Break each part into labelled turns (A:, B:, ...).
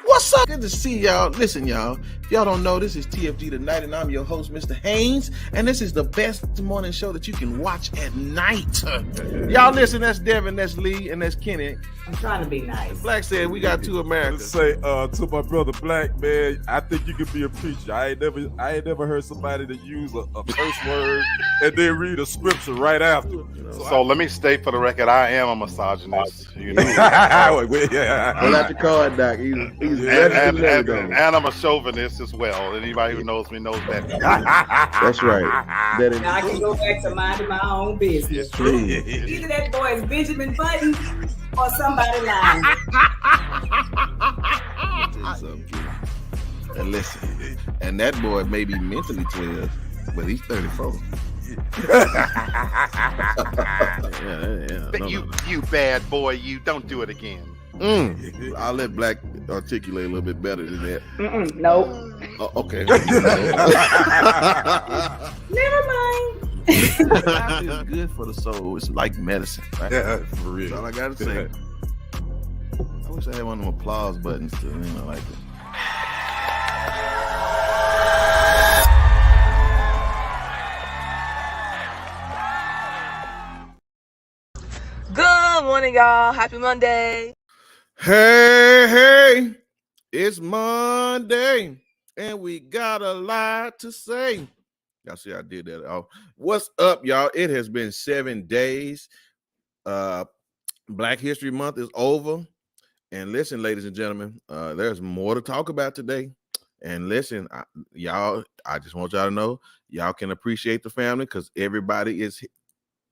A: What's up? Good to see y'all. Listen, y'all. If y'all don't know, this is TFG Tonight, and I'm your host, Mr. Haynes. And this is the best morning show that you can watch at night. Y'all listen, that's Devin, that's Lee, and that's Kenny.
B: I'm trying to be nice.
A: Black said we got two Americans.
C: Let's say to my brother Black, man, I think you could be a preacher. I ain't never heard somebody to use a curse word and then read a scripture right after.
D: So let me state for the record, I am a misogynist. You know,
A: Pull out your card, Doc. He's
D: and I'm a chauvinist as well. Anybody who knows me knows that.
A: That's right. That is
B: Now I can go back to minding my own business.
D: It's true.
B: Either that boy is Benjamin Button or somebody lying.
A: And listen, and that boy may be mentally 12, but he's 34.
D: You bad boy, you don't do it again.
A: I'll let Black articulate a little bit better than that.
B: Nope.
A: Okay.
B: Never mind.
A: It's good for the soul. It's like medicine, right?
C: Yeah, for real.
A: That's all I gotta say. I wish I had one of them applause buttons to, like it.
E: Good morning, y'all. Happy Monday.
A: Hey, it's Monday, and we got a lot to say. Y'all see I did that. Oh, what's up, y'all? It has been 7 days. Black History Month is over. And listen, ladies and gentlemen, there's more to talk about today. And listen, y'all, I just want y'all to know, y'all can appreciate the family because everybody is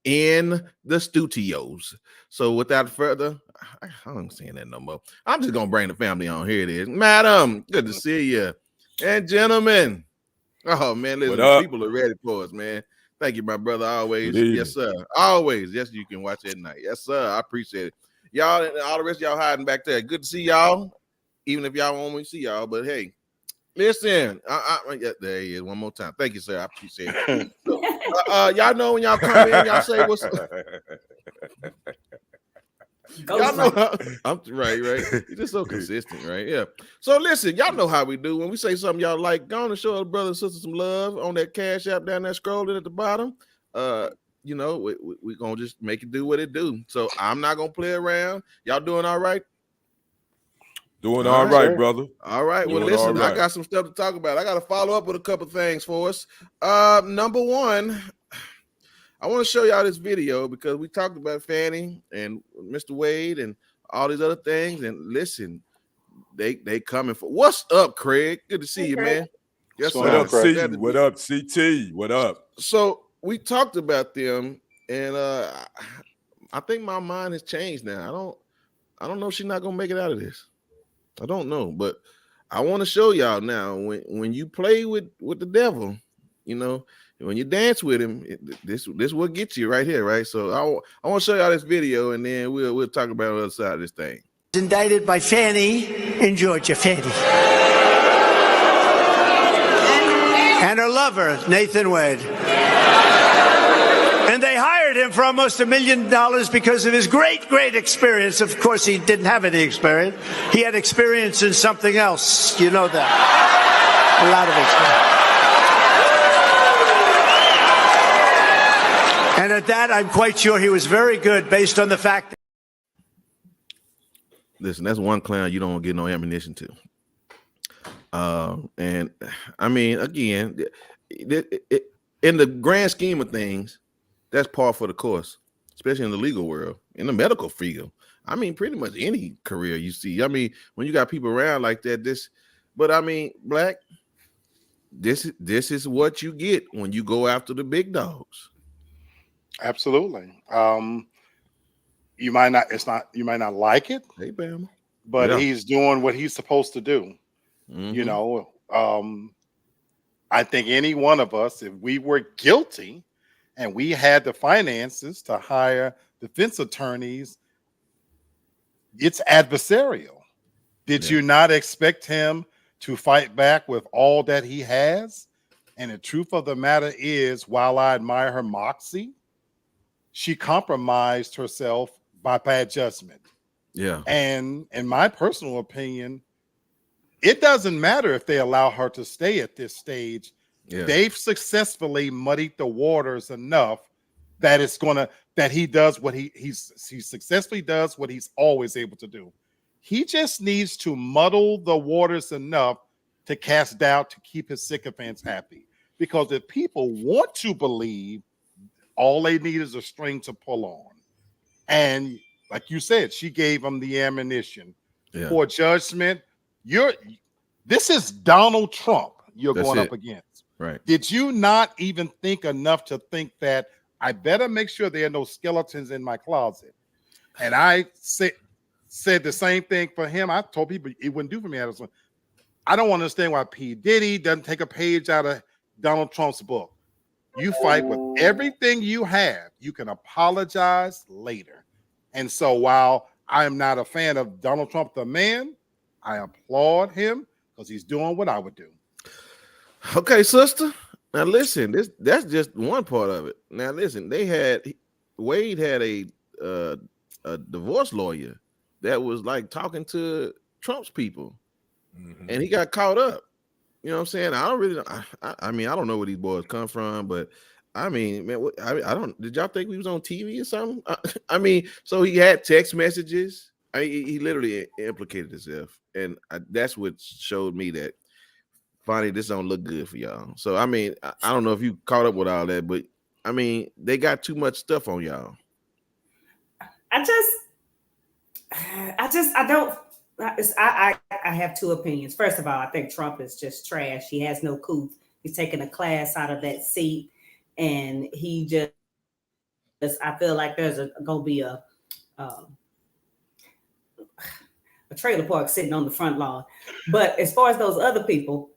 A: in the studios. So without further, I don't saying that no more. I'm just gonna bring the family on. Here it is, madam. Good to see you, and gentlemen. Oh man, listen, people are ready for us, man. Thank you, my brother. Always, yes, sir. Always, yes. You can watch at night, yes, sir. I appreciate it, y'all, and all the rest of y'all hiding back there. Good to see y'all, even if y'all won't see y'all. But hey, listen, there he is. One more time. Thank you, sir. I appreciate it. Y'all know when y'all come in, y'all say what's up. Y'all know I'm right. You're just so consistent, right? Yeah. So listen, y'all know how we do. When we say something y'all like, go on and show our brother and sister some love on that Cash App down there scrolling at the bottom. We gonna just make it do what it do. So I'm not gonna play around. Y'all doing all right?
C: Doing all right, brother.
A: All right. Well, listen, I got some stuff to talk about. I got to follow up with a couple things for us. Number one, I want to show y'all this video because we talked about Fannie and Mr. Wade and all these other things. And listen, they coming for. What's up, Craig? Good to see you, man.
C: Yes, what up, C? What up, CT? What up?
A: So we talked about them, and I think my mind has changed now. I don't know if she's not gonna make it out of this. I don't know, but I want to show y'all now when you play with the devil, when you dance with him, this what gets you right here, right? So I want to show y'all this video, and then we'll talk about the other side of this thing.
F: Indicted by Fannie in Georgia, Fannie. And her lover, Nathan Wade. And they hired him for almost $1 million because of his great experience. Of course, he didn't have any experience. He had experience in something else. You know that. A lot of experience. And at that, I'm quite sure he was very good based on the fact that.
A: Listen, that's one clown you don't get no ammunition to. And I mean, again, in the grand scheme of things, that's par for the course, especially in the legal world, in the medical field. I mean, pretty much any career you see. I mean, when you got people around like that, but I mean, Black, this is what you get when you go after the big dogs.
D: Absolutely. You might not like it,
A: hey, Bama,
D: but he's doing what he's supposed to do.
A: Mm-hmm.
D: I think any one of us, if we were guilty and we had the finances to hire defense attorneys, it's adversarial. Did you not expect him to fight back with all that he has? And the truth of the matter is, while I admire her moxie, she compromised herself by bad judgment.
A: Yeah.
D: And in my personal opinion, it doesn't matter if they allow her to stay at this stage.
A: Yeah.
D: They've successfully muddied the waters enough that it's gonna that he does what he successfully does what he's always able to do. He just needs to muddle the waters enough to cast doubt to keep his sycophants happy. Because if people want to believe, all they need is a string to pull on. And like you said, she gave him the ammunition for judgment. This is Donald Trump you're going up against.
A: Right.
D: Did you not even think enough to think that I better make sure there are no skeletons in my closet? And I said the same thing for him. I told people it wouldn't do for me. I don't understand why P. Diddy doesn't take a page out of Donald Trump's book. You fight with everything you have. You can apologize later. And so while I am not a fan of Donald Trump, the man, I applaud him because he's doing what I would do.
A: Okay, sister. Now listen, that's just one part of it. Now listen, Wade had a divorce lawyer that was like talking to Trump's people, and he got caught up. You know what I'm saying? I mean, I don't know where these boys come from, but I mean, man, I don't. Did y'all think we was on TV or something? I mean, so he had text messages. He literally implicated himself, and that's what showed me that finally this don't look good for y'all. So I mean, I don't know if you caught up with all that, but I mean, they got too much stuff on y'all.
B: I have two opinions. First of all, I think Trump is just trash. He has no couth. He's taking a class out of that seat, and he just I feel like there's gonna be a trailer park sitting on the front lawn. But as far as those other people,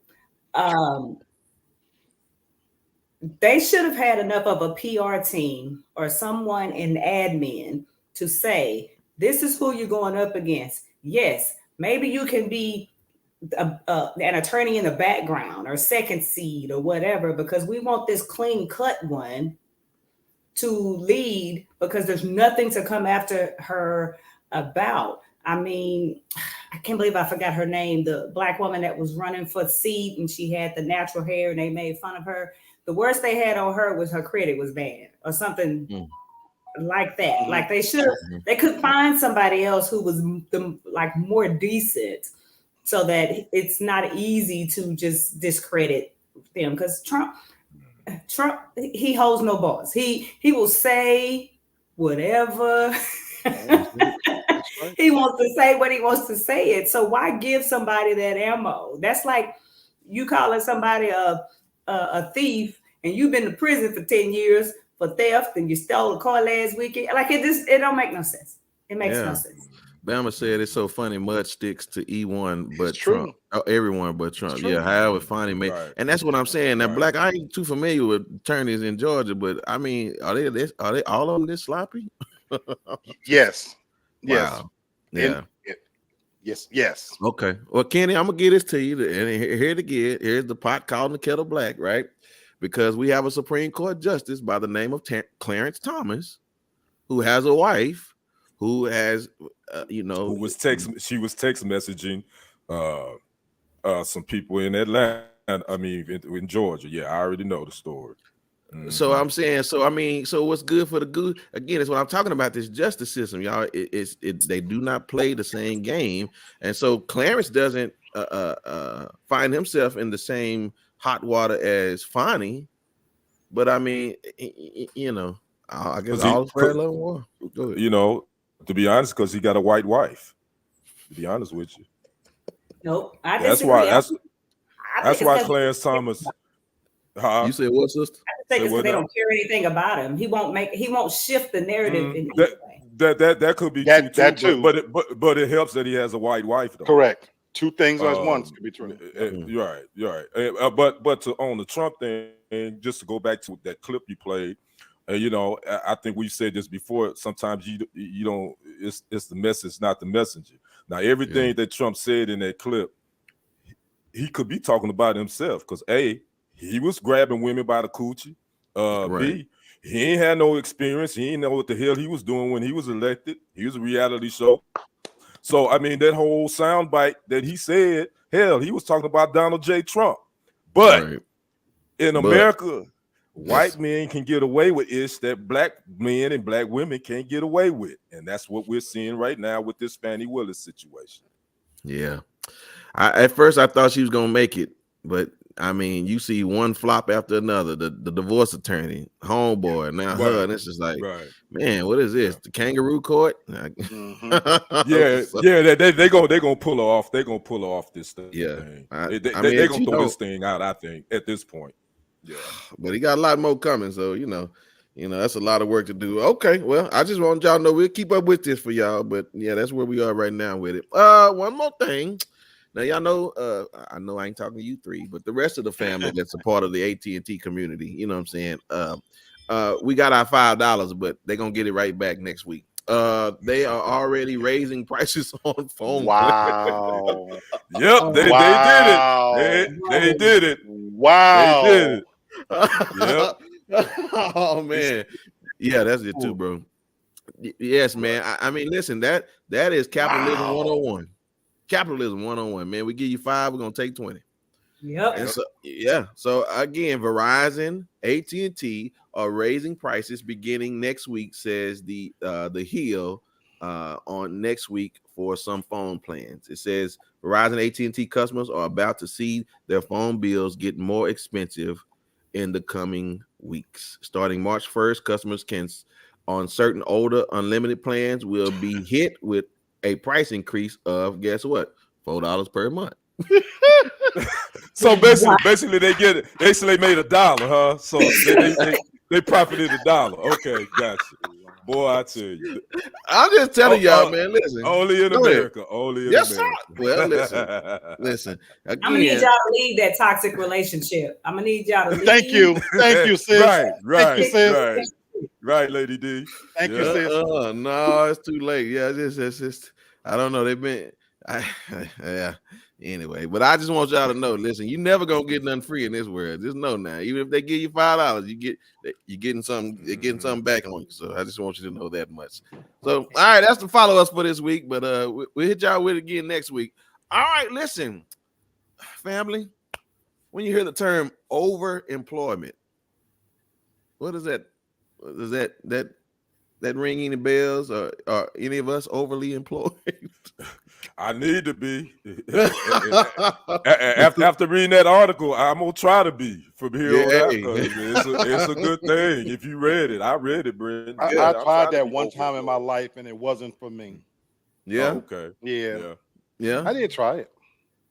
B: they should have had enough of a PR team or someone in admin to say, this is who you're going up against. Yes, maybe you can be an attorney in the background or second seed or whatever, because we want this clean cut one to lead, because there's nothing to come after her about. I mean, I can't believe I forgot her name, the Black woman that was running for seat and she had the natural hair and they made fun of her. The worst they had on her was her credit was bad or something like that. Like they could find somebody else who was like more decent, so that it's not easy to just discredit them. Because Trump, he holds no balls. He will say whatever. He wants to say what he wants to say it. So why give somebody that ammo? That's like you calling somebody a thief and you've been to prison for 10 years for theft and you stole a car last weekend. Like it don't make no sense. It makes no sense.
A: Bama said it's so funny. Mud sticks to E1, but
D: It's true.
A: Trump. Oh, everyone but Trump. Yeah, how it finally made.
C: Right.
A: And that's what I'm saying. Now, Black, I ain't too familiar with attorneys in Georgia, but I mean, are they all of them this sloppy?
D: Yes. Yes.
A: Wow. Yeah.
D: Yes.
A: Okay. Well, Kenny, I'm gonna give this to you, and here to get here's the pot calling the kettle black, right? Because we have a Supreme Court justice by the name of Clarence Thomas, who has a wife, who has, she was text
C: messaging some people in Atlanta. I mean, in Georgia. Yeah, I already know the story.
A: So I'm saying, so what's good for the good? Again, it's what I'm talking about. This justice system, y'all. They do not play the same game, and so Clarence doesn't find himself in the same hot water as Fonnie. But I mean, I guess all is fair in love and war. Go ahead.
C: To be honest, because he got a white wife. To be honest with you,
B: nope.
C: That's why Clarence Thomas.
A: You said what, sister?
B: I think it's they don't care anything about him. He won't shift the narrative in any way.
C: That could be
D: that too.
C: But it helps that he has a white wife, though.
D: Correct. Two things at once could be true.
C: You're right. But on the Trump thing, just to go back to that clip you played, I think we've said this before. Sometimes you don't. It's the message, not the messenger. Now everything that Trump said in that clip, he could be talking about himself, because A, he was grabbing women by the coochie. B, he ain't had no experience. He ain't know what the hell he was doing when he was elected. He was a reality show. So I mean, that whole soundbite that he said, Hell, he was talking about Donald J. Trump. But
A: Right.
C: in
A: But-
C: America, white
A: Yes.
C: men can get away with ish that black men and black women can't get away with. And that's what we're seeing right now with this Fannie Willis situation.
A: Yeah. At first I thought she was gonna make it, but I mean, you see one flop after another. The divorce attorney, homeboy, now her,
C: Right.
A: and it's just like,
C: Right.
A: man, what is this? The kangaroo court?
D: Mhm.
C: Yeah,
A: So-
C: yeah, they gonna pull her off. They're gonna pull her off this thing.
A: Yeah.
C: They
A: I mean,
C: gonna
A: you
C: throw
A: know-
C: this thing out, I think, at this point. Yeah.
A: but he got a lot more coming. So you know, that's a lot of work to do. Okay, well, I just want y'all to know we'll keep up with this for y'all. But yeah, that's where we are right now with it. One more thing. Now y'all know, I know I ain't talking to you three, but the rest of the family that's a part of the AT&T community, you know what I'm saying? We got our $5, but they're gonna get it right back next week. They are already raising prices on phone.
D: Wow.
C: Yep, they
D: Wow.
C: did it. They did it.
D: Wow.
C: They did it.
A: Oh man, yeah, that's it too, bro. Yes, man. I mean, listen, that is capitalism
D: Wow.
A: 101. Capitalism 101, man. We give you 5, we're gonna take 20.
B: Yep.
A: And so, yeah. So again, Verizon, AT&T are raising prices beginning next week, says the Hill on next week for some phone plans. It says Verizon AT&T customers are about to see their phone bills get more expensive in the coming weeks. Starting March 1st, customers can on certain older unlimited plans will be hit with a price increase of, guess what, $4 per month.
C: So basically, they get it. Basically, they made $1, huh? So they profited $1. Okay, gotcha. Boy, I tell you,
A: I'm just telling y'all, man. Listen,
C: only in
A: Go ahead.
C: America. Only in
A: Yes, sir.
C: America.
A: Well, listen.
B: I'm gonna need
A: Again,
B: y'all to leave that toxic relationship. I'm gonna need y'all to leave.
D: Thank you, sis.
C: Right,
D: you, sis.
C: right, right, Lady D.
D: Thank you,
C: Yeah.
D: sis.
A: no, it's too late. Yeah, it's just I don't know. They've been, yeah. Anyway, but I just want y'all to know. Listen, you never gonna get nothing free in this world. Just know now. Even if they give you $5, you're getting something. They're getting something back on you. So I just want you to know that much. So all right, that's the follow us for this week. But we'll hit y'all with it again next week. All right, listen, family. When you hear the term overemployment, what is that? Does that ring any bells? Or are any of us overly employed?
C: I need to be. After reading that article, I'm gonna try to be from here on out.
A: Yay.
C: 'Cause it's a good thing. If you read it, I read it, Brent.
D: I
C: Yeah, I'm
D: tried
C: trying to
D: that
C: be
D: one time in my
C: overemployed.
D: life, and it wasn't for me.
A: Yeah,
C: Oh, okay.
D: Yeah,
C: Yeah.
D: I did try it.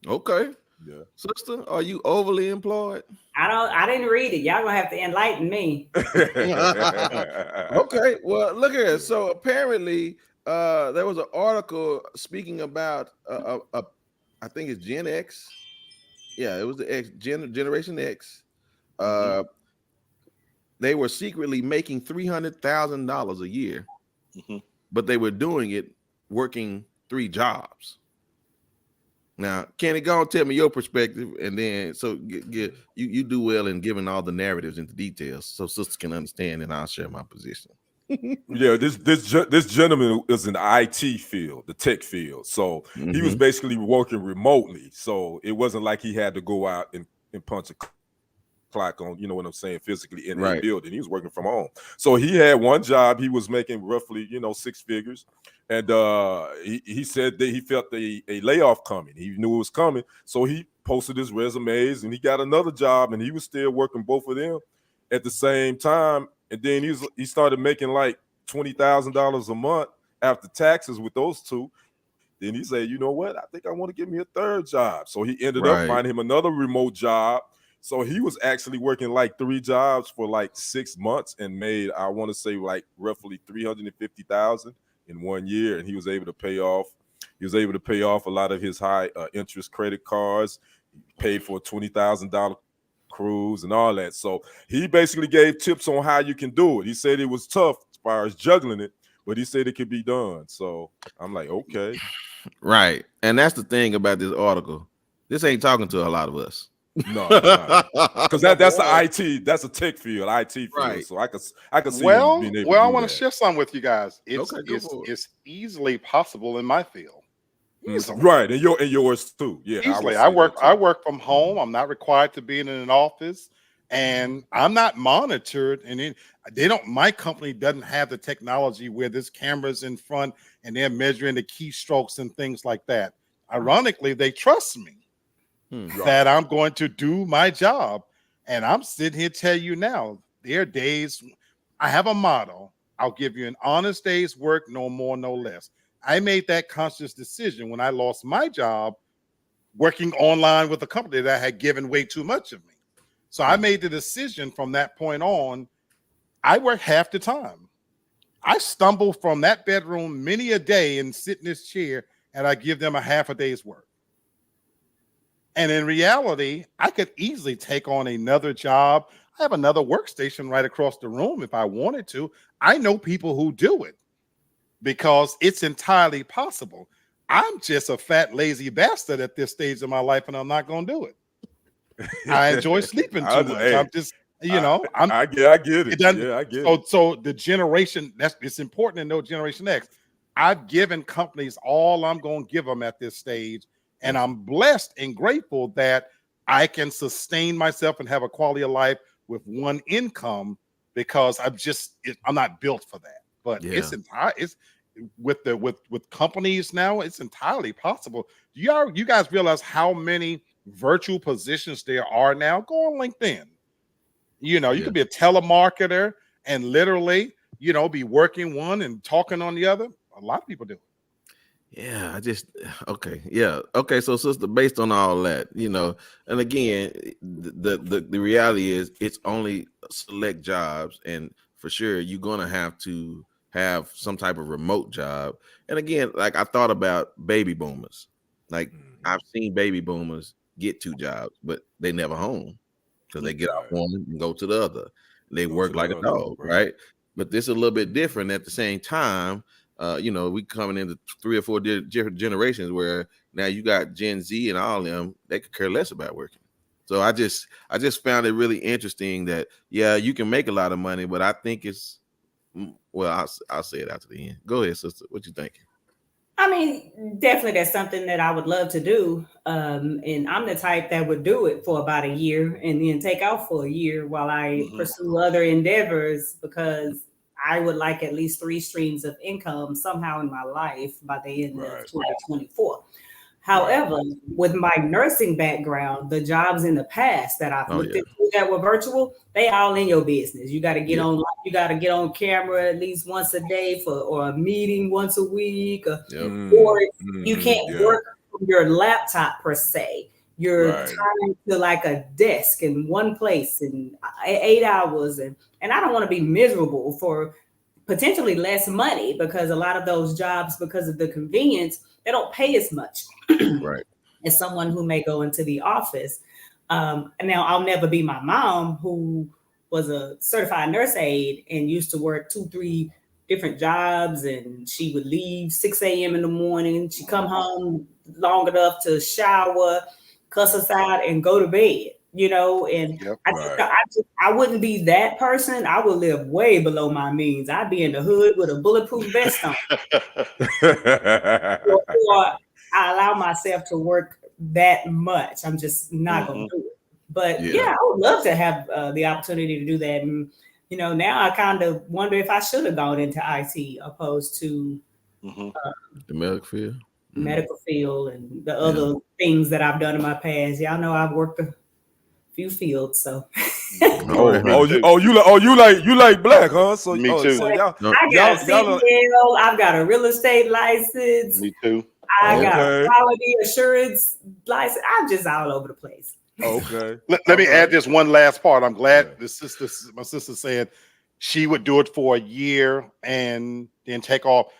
A: okay.
C: Yeah.
A: Sister, are you overly employed?
B: I didn't read it. Y'all gonna have to enlighten me.
A: Okay, well, look here. So apparently, there was an article speaking about I think it's Gen X. Yeah, it was the Generation X. They were secretly making $300,000 a year,
D: Mhm.
A: but they were doing it working 3 jobs. Now, Kenny, go and tell me your perspective, and then you do well in giving all the narratives and the details, so sisters can understand, and I'll share my position.
C: Yeah, this gentleman is in the IT field, the tech field. So he was basically working remotely. So it wasn't like he had to go out and punch a clock on, you know what I'm saying, physically in a building. He was working from home. So he had one job. He was making roughly, 6 figures. And he said that he felt a layoff coming. He knew it was coming. So he posted his resumes and he got another job, and he was still working both of them at the same time. And then he started making like $20,000 a month after taxes with those 2. Then he said, you know what? I think I want to give me a 3rd job. So he ended up finding him another remote job. So he was actually working like 3 jobs for like 6 months and made, I want to say, like roughly $350,000 in 1 year. And he was able to pay off. He was able to pay off a lot of his high interest credit cards. He paid for a $20,000 cruise and all that. So he basically gave tips on how you can do it. He said it was tough as far as juggling it, but he said it could be done. So I'm like, okay.
A: Right. And that's the thing about this article. This ain't talking to a lot of us.
C: No, because that's the IT, that's a tech field, IT field.
A: Right.
C: So I could see
D: Well,
C: him being able
D: I
C: to
D: want
C: do
D: to share something with you guys.
A: Okay, go for it.
D: It's easily possible in my field. Easily.
C: Right, and yours too. Yeah,
D: Easily.
C: would
D: I
C: say
D: work
C: that too.
D: from home. I'm not required to be in an office, and I'm not monitored. And they don't. My company doesn't have the technology where there's cameras in front and they're measuring the keystrokes and things like that. Ironically, they trust me that I'm going to do my job. And I'm sitting here telling you now, there are days I have a motto. I'll give you an honest day's work, no more, no less. I made that conscious decision when I lost my job working online with a company that had given way too much of me. So I made the decision from that point on, I work half the time. I stumble from that bedroom many a day and sit in this chair and I give them a half a day's work. And in reality, I could easily take on another job. I have another workstation right across the room if I wanted to. I know people who do it because it's entirely possible. I'm just a fat, lazy bastard at this stage of my life, and I'm not going to do it. I enjoy sleeping too much.
C: Hey,
D: I'm just,
C: I get it.
D: it doesn't,
C: Yeah, I get it.
D: so the generation, it's important to know Generation X. I've given companies all I'm going to give them at this stage, and I'm blessed and grateful that I can sustain myself and have a quality of life with one income because I'm not built for that. But it's with companies now, it's entirely possible. You guys realize how many virtual positions there are now? Go on LinkedIn. You could be a telemarketer and literally, be working one and talking on the other. A lot of people do.
A: Yeah, okay. Yeah. Okay. So sister, based on all that, and again, the reality is it's only select jobs, and for sure you're gonna have to have some type of remote job. And again, like I thought about baby boomers. Like I've seen baby boomers get 2 jobs, but they never home because they get off one and go to the other. They work like a dog, right? But this is a little bit different at the same time. We coming into 3 or 4 different generations where now you got Gen Z and all of them, they could care less about working. So I just found it really interesting that, you can make a lot of money, but I think it's, well, I'll say it after the end. Go ahead, sister. What you thinking?
B: I mean, definitely that's something that I would love to do. And I'm the type that would do it for about a year and then take off for a year while I pursue other endeavors, because I would like at least 3 streams of income somehow in my life by the end of 2024. However, with my nursing background, the jobs in the past that I've looked into that were virtual, they all in your business. You got to get on. You got to get on camera at least once a day or a meeting once a week, or you can't work from your laptop per se. You're tied to like a desk in one place in 8 hours, and I don't want to be miserable for potentially less money, because a lot of those jobs, because of the convenience, they don't pay as much as someone who may go into the office. And now I'll never be my mom, who was a certified nurse aide and used to work 2-3 different jobs, and she would leave 6 a.m. in the morning. She'd come home long enough to shower, cuss us out, and go to bed. And I wouldn't be that person. I would live way below my means. I'd be in the hood with a bulletproof vest on. or I allow myself to work that much. I'm just not going to do it. But I would love to have the opportunity to do that. And, now I kind of wonder if I should have gone into IT opposed to
A: the medical field.
B: Medical field and the other things that I've done in my past. Y'all know I've worked a few fields, so.
C: You like black, huh? So
D: me too.
B: So I got a CDL, I've got a real estate license.
D: Me too.
B: I got a quality assurance license. I'm just all over the place.
C: Okay.
D: Let me add this one last part. I'm glad my sister said she would do it for a year and then take off.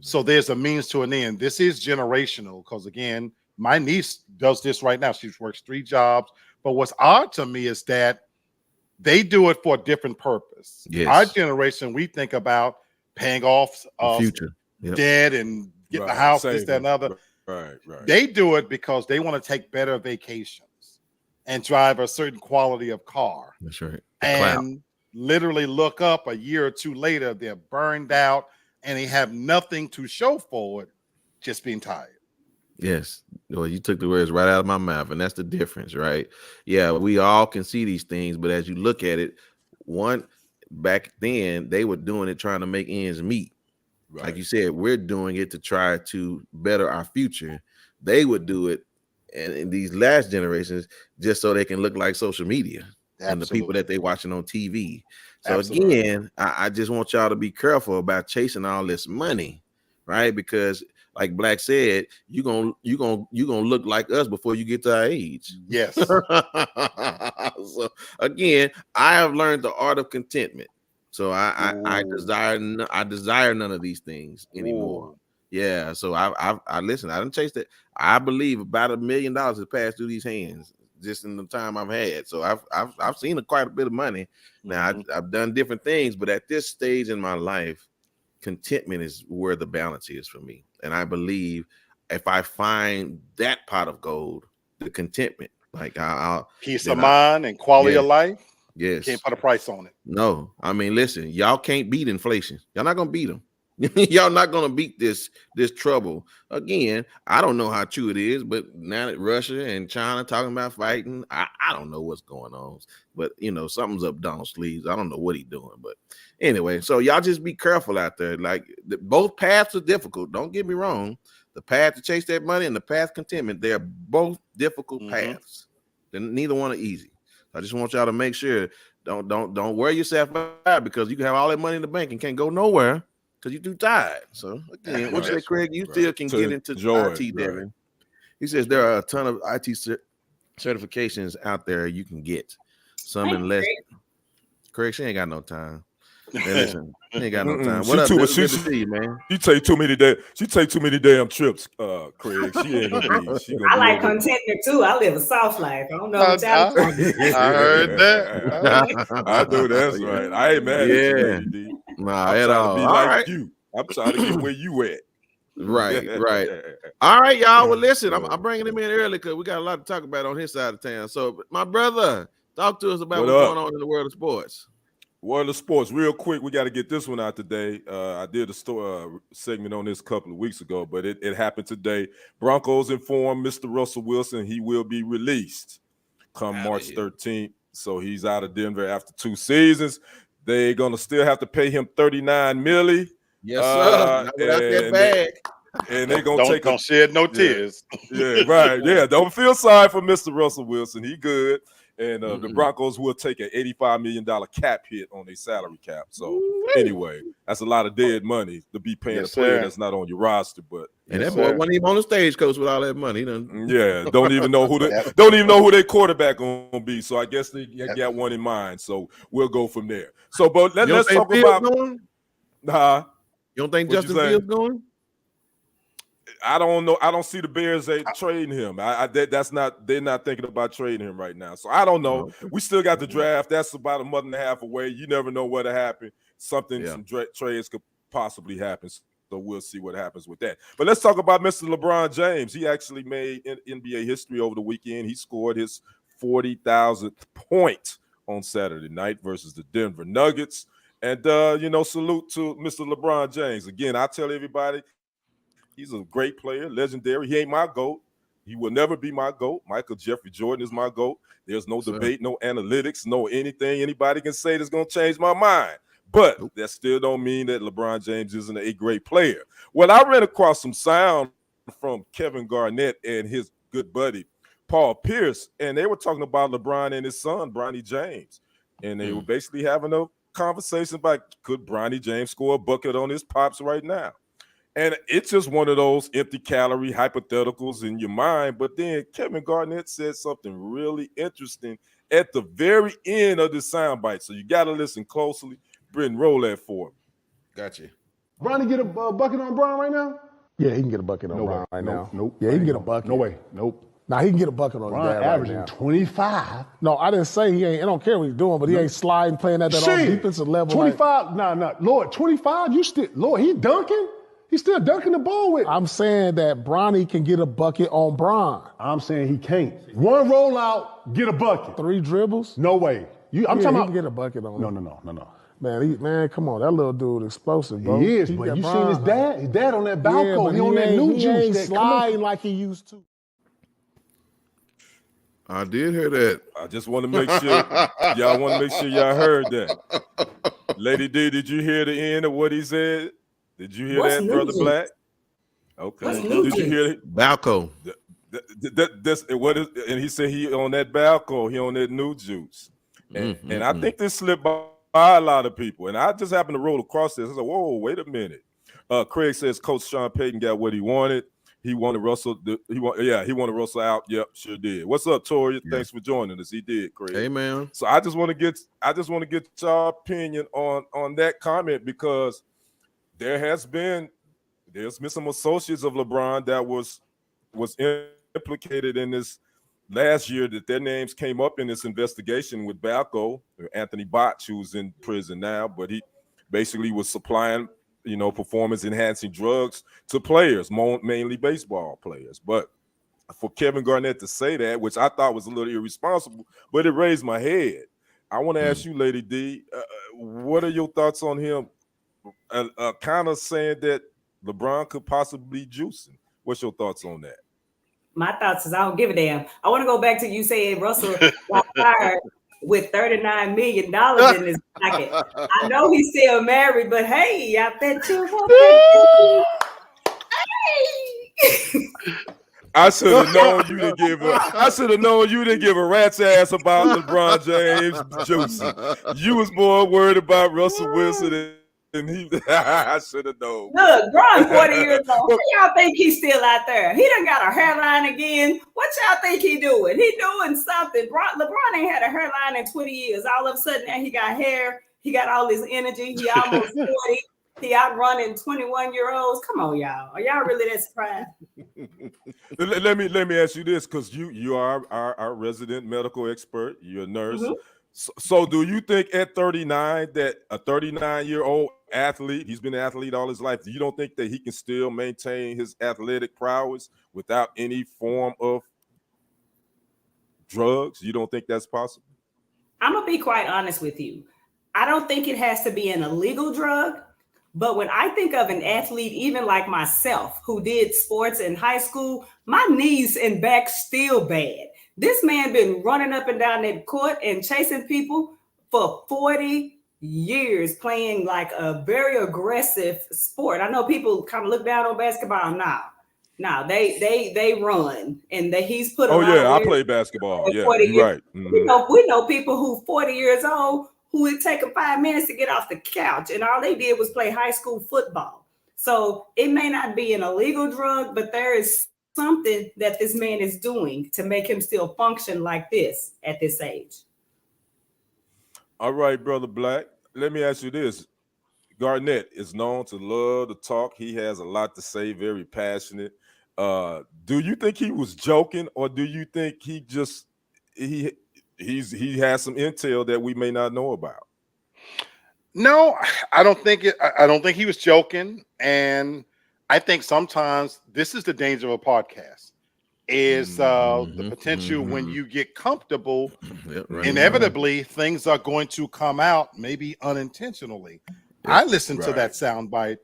D: So there's a means to an end. This is generational, because again, my niece does this right now. She works 3 jobs. But what's odd to me is that they do it for a different purpose.
A: Yes.
D: Our generation, we think about paying off
A: future
D: debt and getting a house, this, that, and other.
C: Right.
D: They do it because they want to take better vacations and drive a certain quality of car.
A: That's right.
D: And literally look up a year or 2 later, they're burned out and they have nothing to show for it, just being tired.
A: Yes. Well, you took the words right out of my mouth, and that's the difference, right? Yeah, we all can see these things, but as you look at it, back then they were doing it trying to make ends meet.
C: Right.
A: Like you said, we're doing it to try to better our future. They would do it, and in these last generations, just so they can look like social media and the people that they watching on TV. So again, I just want y'all to be careful about chasing all this money, right? Because like Black said, you gonna look like us before you get to our age.
D: Yes.
A: So again, I have learned the art of contentment. So I desire none of these things anymore.
D: Ooh.
A: Yeah. So I listen. I didn't chase that. I believe about $1 million has passed through these hands just in the time I've had. So I've seen quite a bit of money. Now I've done different things, but at this stage in my life, contentment is where the balance is for me. And I believe if I find that pot of gold, the contentment, like I'll
D: peace of mind and quality of life.
A: Yes.
D: Can't put a price on it.
A: No, I mean, listen, y'all can't beat inflation. Y'all not gonna beat them. Y'all not gonna beat this trouble. Again, I don't know how true it is, but now that Russia and China talking about fighting, I don't know what's going on. But something's up Donald's sleeves. I don't know what he's doing. But anyway, so y'all just be careful out there. Like both paths are difficult. Don't get me wrong. The path to chase that money and the path contentment, they are both difficult paths. Then neither one are easy. I just want y'all to make sure don't wear yourself out because you can have all that money in the bank and can't go nowhere because you're too tired. So again, what you say, Craig? You still can get into IT, Devin. He says there are a ton of IT certifications out there you can get. Some in less. Craig, she ain't got no time. Man, listen, she ain't got no time. What up? Good to see you, man.
C: She take too many damn trips, Craig. She ain't gonna be.
B: I like contentment too. I live a soft life. I don't know what y'all talking about.
D: I heard that.
C: I know that's right. I ain't mad at you, D.
A: Nah, at all.
C: Be like you. I'm trying to get where you at.
A: Right. All right, y'all. Well, listen, I'm bringing him in early because we got a lot to talk about on his side of town. So, my brother, talk to us about what's going on in the world of sports.
C: World of sports, real quick. We got to get this one out today. I did a segment on this a couple of weeks ago, but it happened today. Broncos informed Mr. Russell Wilson he will be released come March 13th. So he's out of Denver after 2 seasons. They're gonna still have to pay him $39 million.
A: Yes, sir. Not without that bag.
C: And they're gonna
D: don't shed no tears.
C: Yeah, right. Yeah, don't feel sorry for Mr. Russell Wilson. He good. And the Broncos will take an $85 million cap hit on their salary cap. So anyway, that's a lot of dead money to be paying a player that's not on your roster. But
A: and that boy wasn't even on the stage coach with all that money.
C: Don't even know who their quarterback gonna be. So I guess they got one in mind. So we'll go from there. So, but let's talk about.
A: You don't think Justin Fields going?
C: I don't know. I don't see the Bears trading him. They're not thinking about trading him right now. So I don't know. We still got the draft. That's about a month and a half away. You never know what'll happen. Some trades could possibly happen. So we'll see what happens with that. But let's talk about Mr. LeBron James. He actually made NBA history over the weekend. He scored his 40,000th point on Saturday night versus the Denver Nuggets. And salute to Mr. LeBron James. Again, I tell everybody, he's a great player, legendary. He ain't my GOAT. He will never be my GOAT. Michael Jeffrey Jordan is my GOAT. There's no debate, no analytics, no anything anybody can say that's going to change my mind. But that still don't mean that LeBron James isn't a great player. Well, I ran across some sound from Kevin Garnett and his good buddy, Paul Pierce, and they were talking about LeBron and his son, Bronny James. And they were basically having a conversation about could Bronny James score a bucket on his pops right now. And it's just one of those empty calorie hypotheticals in your mind. But then Kevin Garnett said something really interesting at the very end of the soundbite. So you got to listen closely. Britton, roll that for him.
A: Gotcha.
G: Bronny get a bucket on Bron right now?
H: Yeah, he can get a bucket on Bron right now.
G: Nope.
H: Yeah, he can get a bucket.
G: No way. Nope.
H: Now he can get a bucket on his dad
G: averaging
H: right now.
G: 25.
H: No, I didn't say he ain't. I don't care what he's doing, but he ain't sliding, playing at that all defensive level.
G: 25. Nah. Lord, 25. Lord, he dunking. He's still dunking the ball with.
H: I'm saying that Bronny can get a bucket on Bron.
G: I'm saying he can't. One rollout, get a bucket.
H: 3 dribbles?
G: No way. I'm talking about.
H: He can get a bucket on him.
G: No.
H: Man, come on, that little dude explosive, bro.
G: He is, but you seen his dad? His dad on that balcony.
H: but
G: he on that new
H: he
G: juice.
H: ain't
G: That
H: sliding like he used to.
A: I did hear that.
C: I just want to make sure y'all want to make sure y'all heard that. Lady D, did you hear the end of what he said? Did you hear
B: What's
C: that,
B: new
C: Brother
B: juice?
C: Black? Okay.
B: What's new
C: Did you
B: juice?
C: hear it?
A: Balco.
C: And he said he on that balcony, he on that new juice. And I think this slipped by a lot of people. And I just happened to roll across this. I said, whoa, wait a minute. Craig says Coach Sean Payton got what he wanted. He wanted Russell. He wanted Russell out. Yep, sure did. What's up, Tori?
A: Yeah.
C: Thanks for joining us. He did, Craig.
A: Hey, man.
C: So I just want to get your opinion on that comment, because there's been some associates of LeBron that was implicated in this last year, that their names came up in this investigation with Balco, Anthony Botch, who's in prison now, but he basically was supplying, performance enhancing drugs to players, mainly baseball players. But for Kevin Garnett to say that, which I thought was a little irresponsible, but it raised my head. I want to ask you, Lady D, what are your thoughts on him kind of saying that LeBron could possibly juice him? What's your thoughts on that?
B: My thoughts is I don't give a damn. I want to go back to you saying Russell got fired with $39 million in his pocket. I know he's still married, but hey, I bet you hey.
C: I should have known you didn't give a. I should have known you didn't give a rat's ass about LeBron James juicing. You was more worried about Russell Wilson and he. I should have known.
B: Look, Bron 40 years old. What y'all think he's still out there? He done got a hairline again. What y'all think he doing? He doing something. LeBron ain't had a hairline in 20 years. All of a sudden now he got hair. He got all this energy. He almost 40. He outrunning 21-year-olds. Come on, y'all. Are y'all really that surprised?
C: Let me ask you this, because you are our resident medical expert. You're a nurse.
B: Mm-hmm.
C: So do you think at 39 that a 39-year-old athlete, he's been an athlete all his life, you don't think that he can still maintain his athletic prowess without any form of drugs? You don't think that's possible?
B: I'm going to be quite honest with you. I don't think it has to be an illegal drug. But when I think of an athlete, even like myself, who did sports in high school, my knees and back still bad. This man been running up and down that court and chasing people for 40 years, playing like a very aggressive sport. I know people kind of look down on basketball now. No, they run, and he's put.
C: I play basketball. Yeah, you're right. Mm-hmm.
B: We know people who 40 years old who would take them 5 minutes to get off the couch, and all they did was play high school football. So it may not be an illegal drug, but there is something that this man is doing to make him still function like this at this age.
C: All right, Brother Black. Let me ask you this. Garnett is known to love to talk. He has a lot to say, very passionate. Do you think he was joking, or do you think he just he has some intel that we may not know about?
D: No, I don't think he was joking. And I think sometimes this is the danger of a podcast, is the potential when you get comfortable, inevitably things are going to come out, maybe unintentionally. I listened to that soundbite,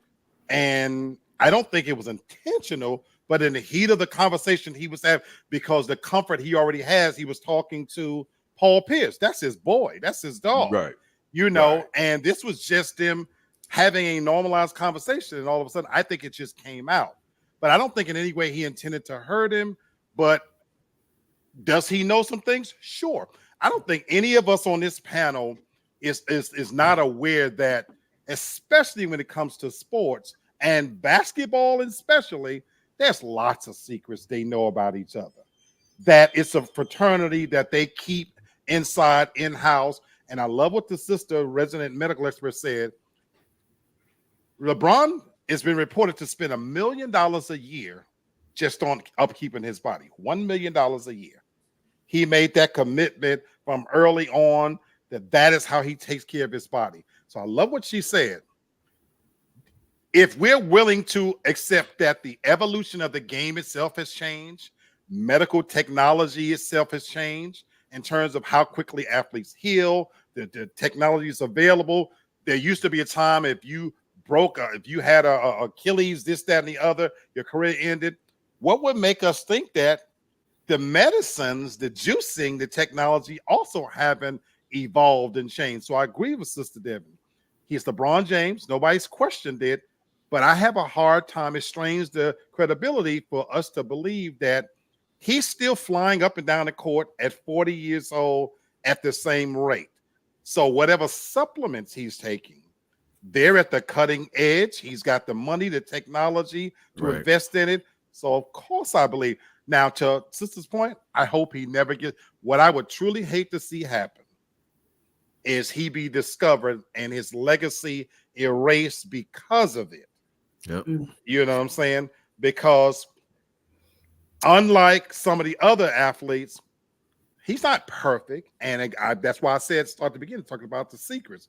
D: and I don't think it was intentional, but in the heat of the conversation he was having, because the comfort he already has, he was talking to Paul Pierce. That's his boy. That's his dog.
C: Right.
D: And this was just them having a normalized conversation, and all of a sudden, I think it just came out. But I don't think in any way he intended to hurt him. But does he know some things? Sure. I don't think any of us on this panel is not aware that, especially when it comes to sports and basketball, especially, there's lots of secrets they know about each other. That it's a fraternity that they keep inside, in-house. And I love what the sister, resident medical expert, said. LeBron has been reported to spend $1 million a year just on upkeeping his body. $1 million a year. He made that commitment from early on that is how he takes care of his body. So I love what she said. If we're willing to accept that the evolution of the game itself has changed, medical technology itself has changed in terms of how quickly athletes heal, the technology is available, there used to be a time if you if you had a Achilles, this, that, and the other, your career ended. What would make us think that the medicines, the juicing, the technology also haven't evolved and changed? So I agree with Sister Devin. He's LeBron James. Nobody's questioned it, but I have a hard time. It strains the credibility for us to believe that he's still flying up and down the court at 40 years old at the same rate. So whatever supplements he's taking, they're at the cutting edge. He's got the money, the technology to invest in it. So of course I believe. Now, to Sister's point, I hope he never gets. What I would truly hate to see happen is he be discovered and his legacy erased because of it.
A: Yep.
D: You know what I'm saying? Because unlike some of the other athletes, he's not perfect. And that's why I said start at the beginning, talking about the secrets.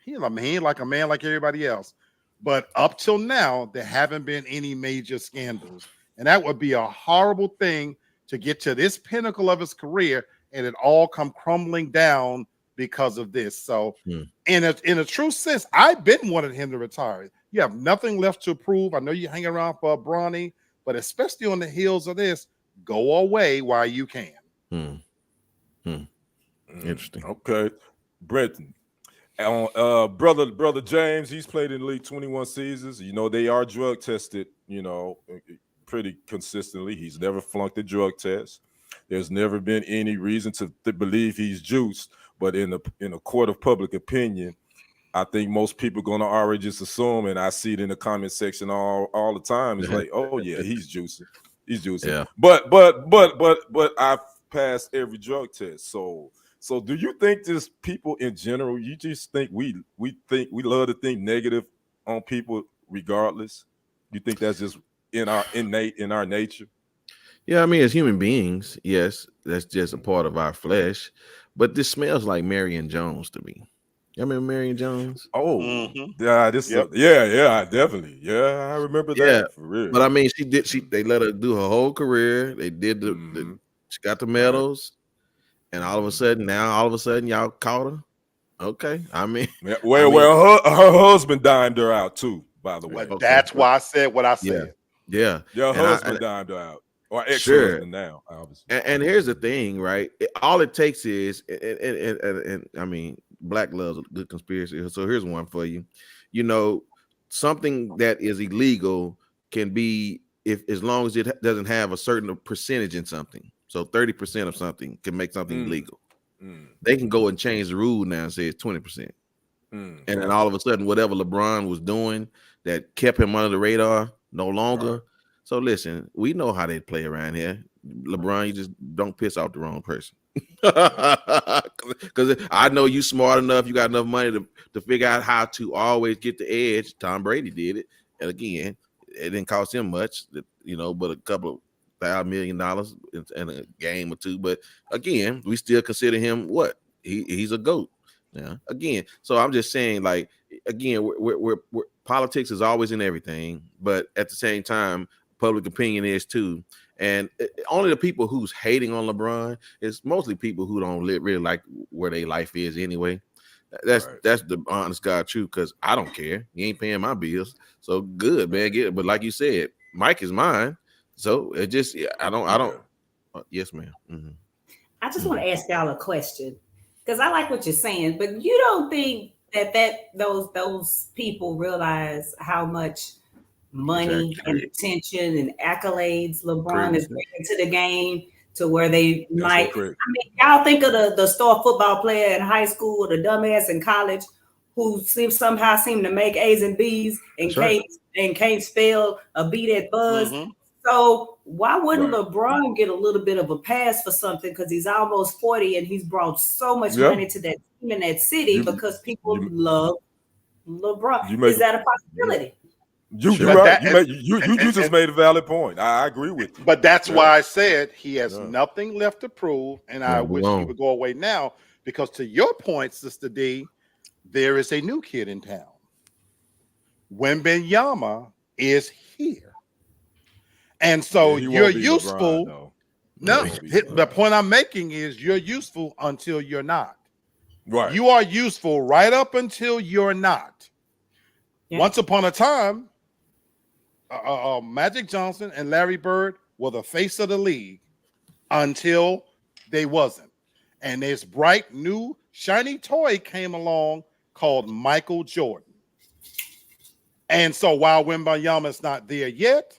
D: He's a man like everybody else. But up till now, there haven't been any major scandals. And that would be a horrible thing to get to this pinnacle of his career and it all come crumbling down because of this. So in a true sense, I've been wanting him to retire. You have nothing left to prove. I know you hang around for Bronny, but especially on the heels of this, go away while you can.
A: Interesting.
C: Okay. Brenton. Brother James, he's played in the league 21 seasons. You know, they are drug tested, you know, pretty consistently. He's never flunked a drug test. There's never been any reason to believe he's juiced. But in a court of public opinion, I think most people are going to already just assume, and I see it in the comment section all the time. It's like, oh yeah, he's juicing. He's juicing. Yeah. But I've passed every drug test. So do you think just people in general, you just think we love to think negative on people regardless? You think that's just in our nature?
A: Yeah, I mean, as human beings, yes, that's just a part of our flesh. But this smells like Marion Jones to me. You remember Marion Jones?
C: Oh, yeah, definitely. Yeah, I remember that for real.
A: But I mean, they let her do her whole career. They did she got the medals. And all of a sudden, y'all caught her. Okay, I mean,
C: her husband dimed her out too. By the way,
D: that's why I said what I said.
A: Yeah,
C: your husband dimed her out, or ex-husband now, obviously.
A: And here's the thing, right? All it takes is, and I mean, Black loves a good conspiracy. So here's one for you. You know, something that is illegal can be as long as it doesn't have a certain percentage in something. So 30% of something can make something illegal. They can go and change the rule now and say it's 20%. And then all of a sudden, whatever LeBron was doing that kept him under the radar, no longer. Right. So listen, we know how they play around here. LeBron, you just don't piss off the wrong person. Because I know you smart enough, you got enough money to figure out how to always get the edge. Tom Brady did it. And again, it didn't cost him much, you know, but a couple of $5 million in a game or two. But again, we still consider him what? He's a GOAT. Yeah. Again, so I'm just saying, like, again, we're politics is always in everything, but at the same time, public opinion is too. And only the people who's hating on LeBron is mostly people who don't really like where their life is anyway. That's the honest God truth, because I don't care. You ain't paying my bills. So good, man. Get it. But like you said, Mike is mine. So it just, I don't. Yes, ma'am. Mm-hmm.
B: I just want to ask y'all a question, because I like what you're saying, but you don't think that those people realize how much money and attention and accolades LeBron is bringing to the game, to where they might. I mean, y'all think of the star football player in high school, or the dumbass in college who somehow seem to make A's and B's and can't spell a B that buzz. Mm-hmm. So why wouldn't LeBron get a little bit of a pass for something? Because he's almost 40 and he's brought so much money to that team in that city because people love LeBron. Is that a possibility?
C: You just made a valid point. I agree with you.
D: But that's why I said he has nothing left to prove, and I wish he would go away now. Because to your point, Sister D, there is a new kid in town. Wembanyama is here. And so you're useful. LeBron, the point I'm making is you're useful until you're not.
C: Right.
D: You are useful right up until you're not.
B: Yeah.
D: Once upon a time, Magic Johnson and Larry Bird were the face of the league until they wasn't. And this bright, new, shiny toy came along called Michael Jordan. And so while Wembanyama's not there yet,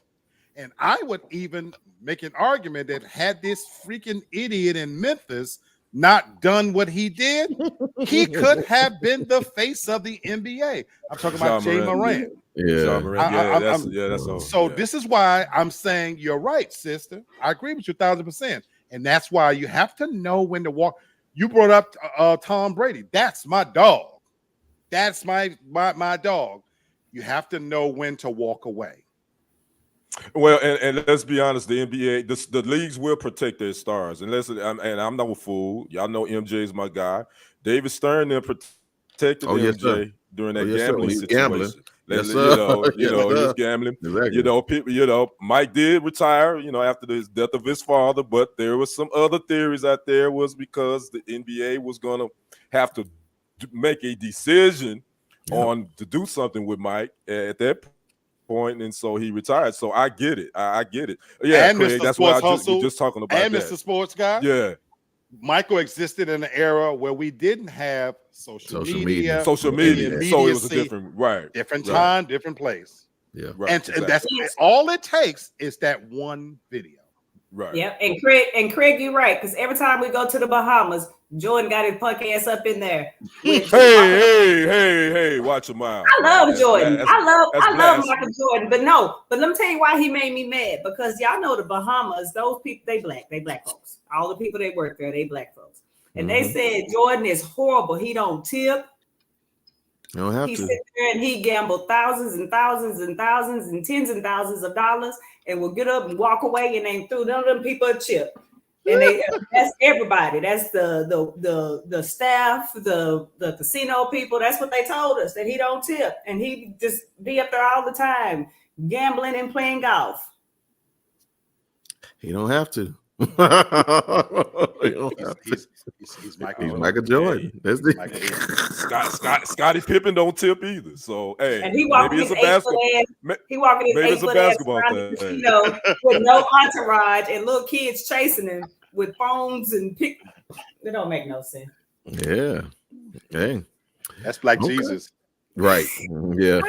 D: and I would even make an argument that had this freaking idiot in Memphis not done what he did, he could have been the face of the NBA. I'm talking about Jay Morant.
A: Yeah.
C: That's
D: so this is why I'm saying you're right, sister. I agree with you 1,000%. And that's why you have to know when to walk. You brought up Tom Brady. That's my dog. That's my dog. You have to know when to walk away.
C: Well, and let's be honest, the NBA, the leagues will protect their stars. And I'm no fool. Y'all know MJ is my guy. David Stern then protected MJ during that gambling situation.
A: Gambling. Yes,
C: he was gambling.
A: Exactly.
C: Mike did retire, after the death of his father, but there was some other theories out there was because the NBA was going to have to make a decision on to do something with Mike at that point, and so he retired. So I get it. I get it. Yeah,
D: and
C: Craig,
D: Mr.
C: that's
D: Sports
C: why
D: Hustle,
C: just talking about
D: and
C: that.
D: Mr. Sports Guy.
C: Yeah.
D: Michael existed in an era where we didn't have social media.
C: So it was a different
D: time, different place.
A: Yeah,
C: right.
D: And that's all it takes is that one video.
C: Right.
B: Yep. And Craig, you're right, because every time we go to the Bahamas, Jordan got his punk ass up in there.
C: Hey, watch your mouth.
B: I love Jordan. I love
C: blasphemy.
B: Michael Jordan, but let me tell you why he made me mad, because y'all know the Bahamas, those people, they black folks. All the people that work there, they black folks. And they said Jordan is horrible. He don't tip.
A: You don't have
B: He
A: to.
B: sits there and he gambled thousands and thousands and thousands and tens and thousands of dollars and will get up and walk away and ain't threw none of them people a chip. And that's everybody. That's the staff, the casino people. That's what they told us, that he don't tip. And he just be up there all the time, gambling and playing golf.
A: He don't have to.
D: He's Michael.
A: Michael Jordan. That's the
C: Scottie Pippen don't tip either. So
B: and he walking his 8-foot
C: basketball
B: around the casino with no entourage and little kids chasing him with phones and pick. It don't make no sense.
A: Yeah. Hey.
D: That's Black Jesus.
A: Right. Yeah.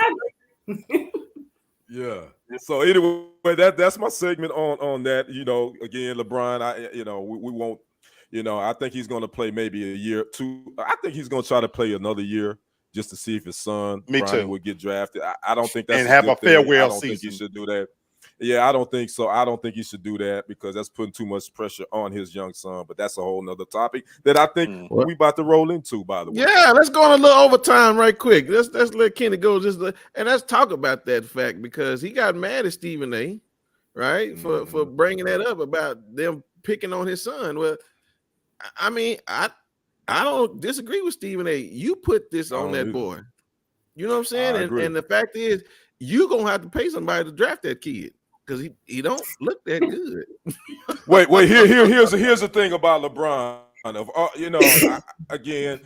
C: Yeah. So anyway, that's my segment on that. Again, LeBron, we won't, I think he's going to play maybe a year, 2. I think he's going to try to play another year just to see if his son Bronny would get drafted. I don't think that's
D: and have a farewell season.
C: I don't think he should do that. Yeah, I don't think so. I don't think he should do that because that's putting too much pressure on his young son. But that's a whole nother topic that I think we about to roll into, by the way.
A: Yeah, let's go on a little overtime right quick. Let's let Kenny go and let's talk about that fact, because he got mad at Stephen A, right, for bringing that up about them picking on his son. Well, I mean, I don't disagree with Stephen A. You put this on that boy. You know what I'm saying? And the fact is, you're gonna have to pay somebody to draft that kid, because he don't look that good.
C: Wait. Here's the thing about LeBron. Again,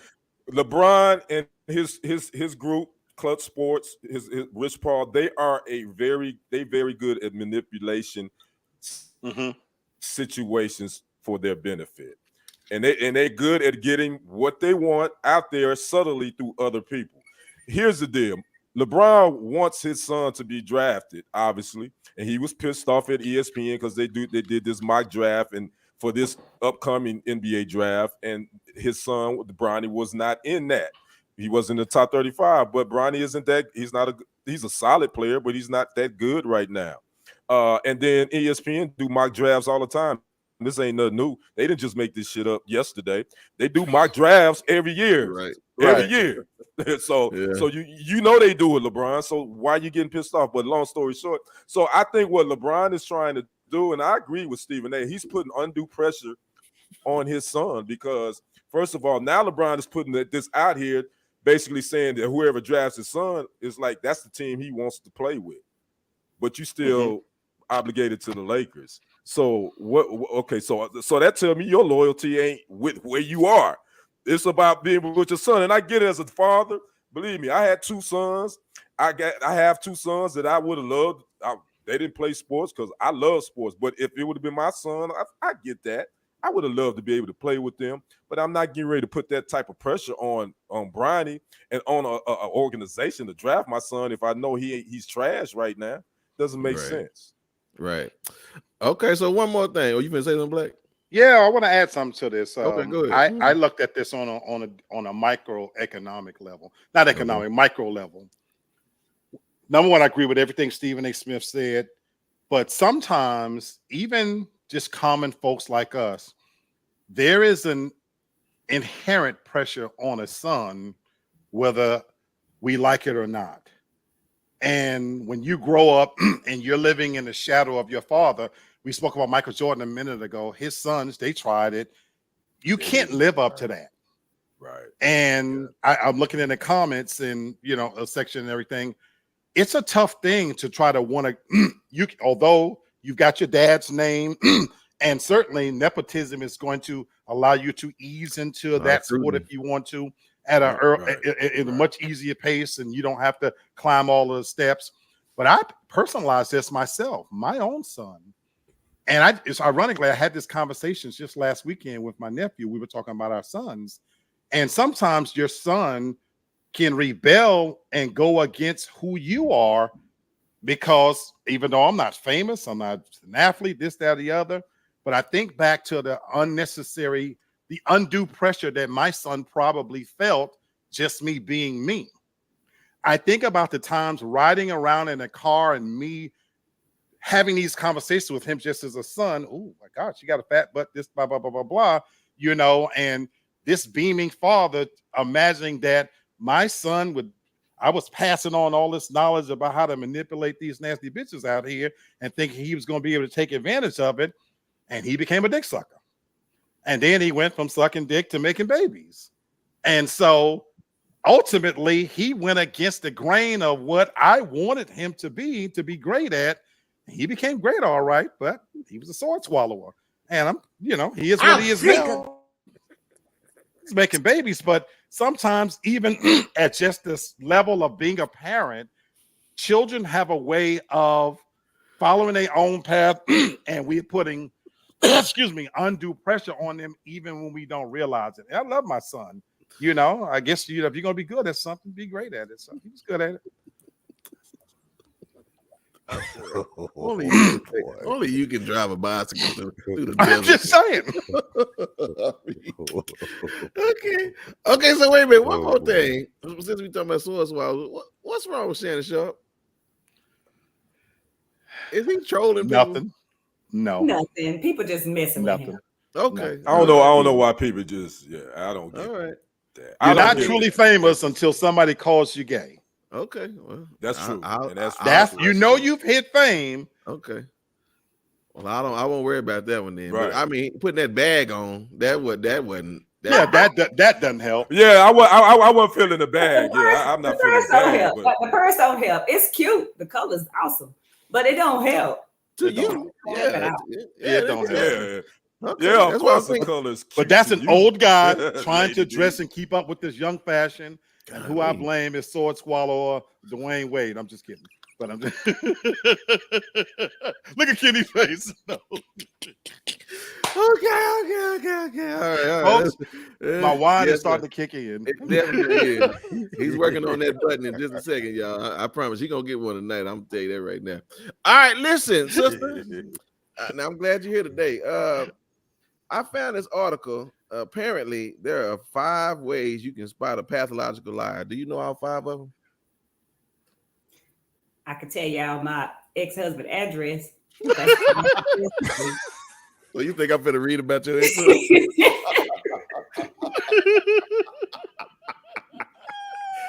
C: LeBron and his group, Clutch Sports, his Rich Paul, they are very good at manipulation situations for their benefit, and they're good at getting what they want out there subtly through other people. Here's the deal. LeBron wants his son to be drafted, obviously, and he was pissed off at ESPN because they did this mock draft and for this upcoming NBA draft, and his son Bronny was not in that. He was in the top 35, but Bronny isn't that. He's a solid player, but he's not that good right now. And then ESPN do mock drafts all the time. This ain't nothing new. They didn't just make this shit up yesterday. They do mock drafts every year.
A: Right.
C: Every year. So you know they do it, LeBron. So why are you getting pissed off? But long story short, so I think what LeBron is trying to do, and I agree with Stephen A., he's putting undue pressure on his son because, first of all, now LeBron is putting this out here, basically saying that whoever drafts his son is like, that's the team he wants to play with. But you still obligated to the Lakers. So what? Okay, so that tell me your loyalty ain't with where you are. It's about being with your son. And I get it as a father. Believe me, I had 2 sons. I have 2 sons that I would have loved. They didn't play sports because I love sports. But if it would have been my son, I get that. I would have loved to be able to play with them. But I'm not getting ready to put that type of pressure on Bryony and on a organization to draft my son if I know he's trash right now. Doesn't make sense.
A: Right. Okay, so one more thing. Oh, you been saying something, Black?
D: Yeah, I want to add something to this.
A: Okay, go ahead.
D: I looked at this on a microeconomic level, not economic, micro level. Number one, I agree with everything Stephen A. Smith said, but sometimes even just common folks like us, there is an inherent pressure on a son, whether we like it or not. And when you grow up and you're living in the shadow of your father, we spoke about Michael Jordan a minute ago. His sons, they tried it. You can't live up to that.
C: Right.
D: And I'm looking in the comments and, a section and everything. It's a tough thing to try to want to, although you've got your dad's name and certainly nepotism is going to allow you to ease into that sport if you want to at a much easier pace and you don't have to climb all of the steps. But I personalized this myself, my own son. And it's ironically, I had this conversation just last weekend with my nephew. We were talking about our sons. And sometimes your son can rebel and go against who you are because even though I'm not famous, I'm not an athlete, this, that, or the other. But I think back to the undue pressure that my son probably felt just me being me. I think about the times riding around in a car and me having these conversations with him just as a son. Oh my gosh, you got a fat butt, this blah, blah, blah, blah, blah, and this beaming father imagining that my son I was passing on all this knowledge about how to manipulate these nasty bitches out here and thinking he was going to be able to take advantage of it. And he became a dick sucker. And then he went from sucking dick to making babies. And so ultimately he went against the grain of what I wanted him to be great at. He became great, all right, but he was a sword swallower. And he is what he is now. He's making babies, but sometimes even at just this level of being a parent, children have a way of following their own path, and we're putting, undue pressure on them even when we don't realize it. And I love my son. I guess if you're gonna be good at something, be great at it. So he was good at it.
A: Only you can drive a bicycle through the desert.
D: I'm just saying.
A: Okay. So wait a minute. One more thing. Since we talking about source, what's wrong with Shannon Sharp? Is he trolling people?
D: Nothing. No.
B: Nothing. People just messing with him.
A: Okay.
C: I don't know. I don't know why people just. Yeah, I don't get.
A: All right.
C: That.
D: You're not truly famous until somebody calls you gay.
A: Okay, well,
C: that's true.
D: That's you've hit fame.
A: Okay. Well, I won't worry about that one then.
C: Right.
A: But I mean, putting that bag on that wasn't.
D: That doesn't help.
C: Yeah, I wasn't feeling the bag. Yeah, I'm not feeling the bag.
B: But the purse don't help. It's cute. The color's awesome, but it don't help.
A: To you,
D: it don't help.
C: Yeah.
A: Okay.
C: Yeah, of course the colors.
D: But that's an old guy trying to dress and keep up with this young fashion. And who I blame is sword swallower Dwayne Wade. I'm just kidding. But I'm just look at Kenny's face. No.
A: Okay. All right.
D: My wine is starting to kick in.
A: It definitely is. He's working on that button in just a second, y'all. I promise he's gonna get one tonight. I'm gonna tell you that right now. All right, listen, sister. Now I'm glad you're here today. I found this article. Apparently, there are 5 ways you can spot a pathological liar. Do you know all 5 of them?
B: I can tell y'all my ex-husband address.
A: So you think I'm finna read about your ex?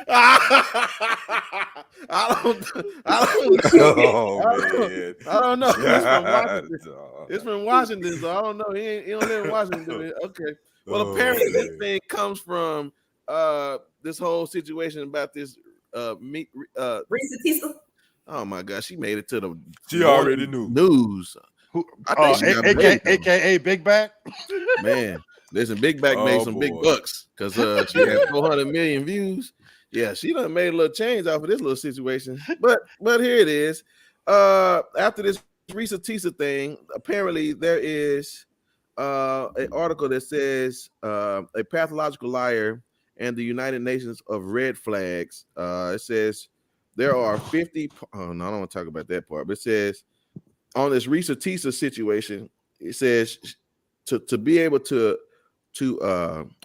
A: I don't know. It's from Washington, so I don't know. He don't live in Washington. Okay. Well, apparently this thing comes from this whole situation about this
B: Risa Tisa.
A: Oh my gosh, she made it to the
C: she already knew
A: news.
D: AKA Big Back.
A: Man. Listen, Big Back made
C: Oh,
A: some big
C: boy.
A: bucks because she had 400 million views. Yeah, she done made a little change off of this little situation. But here it is. After this Risa Tisa thing, apparently there is an article that says a pathological liar and the United Nations of red flags. It says there are 50. Oh no, I don't want to talk about that part. But it says on this Risa Tisa situation, it says to be able to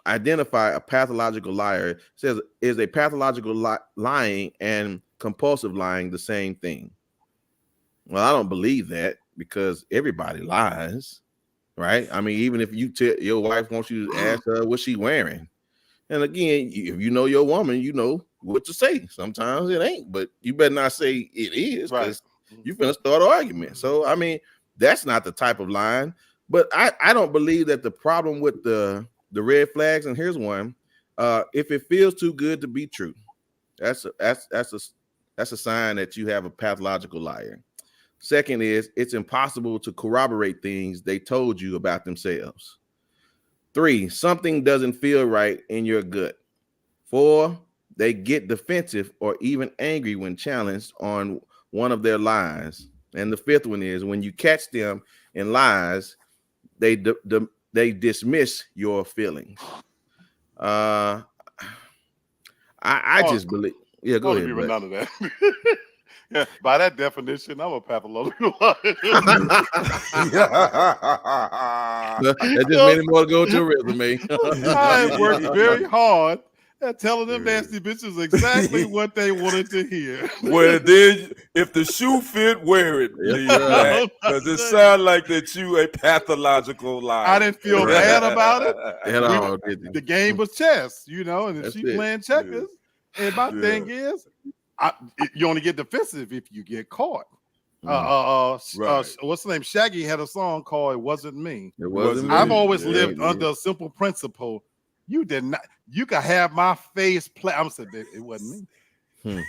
A: identify a pathological liar, it says is a pathological lying and compulsive lying the same thing? Well, I don't believe that because everybody lies, right? I mean, even if you tell your wife wants you to ask her what she wearing, and again, if you know your woman, you know what to say. Sometimes it ain't, but you better not say it is because you're gonna start an argument. So I mean, that's not the type of lying. But I don't believe that the problem with the red flags, and here's one: if it feels too good to be true, that's a sign that you have a pathological liar. Second is it's impossible to corroborate things they told you about themselves. 3, something doesn't feel right in your gut. 4, they get defensive or even angry when challenged on one of their lies. And the 5th one is when you catch them in lies, they dismiss your feelings. I just believe. Yeah, go ahead.
D: None of that. Yeah, by that definition, I'm a pathological liar.
A: That just made it more to go to your resume.
D: I have worked very hard at telling them nasty bitches exactly what they wanted to hear.
C: Well, then, if the shoe fit, wear it. Because it sounds like that you a pathological liar.
D: I didn't feel bad about it.
A: At all,
D: the game was chess, you know, and if she playing checkers. And my thing is, you only get defensive if you get caught. What's the name? Shaggy had a song called "It Wasn't Me."
A: It wasn't.
D: I've always lived under a simple principle. You did not. You could have my face play. I'm saying it wasn't me.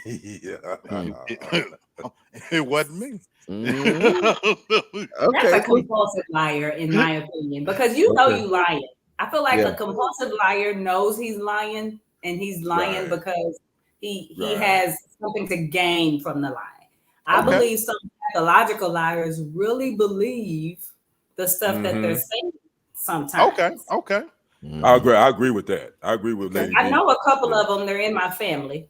D: It wasn't me.
B: That's a compulsive liar, in my opinion, because you know you lying. I feel like a compulsive liar knows he's lying, and he's lying because he has something to gain from the lie. I believe some pathological liars really believe the stuff that they're saying sometimes.
D: Okay.
C: I agree with that. I agree with Lady
B: I know a couple of them, they're in my family,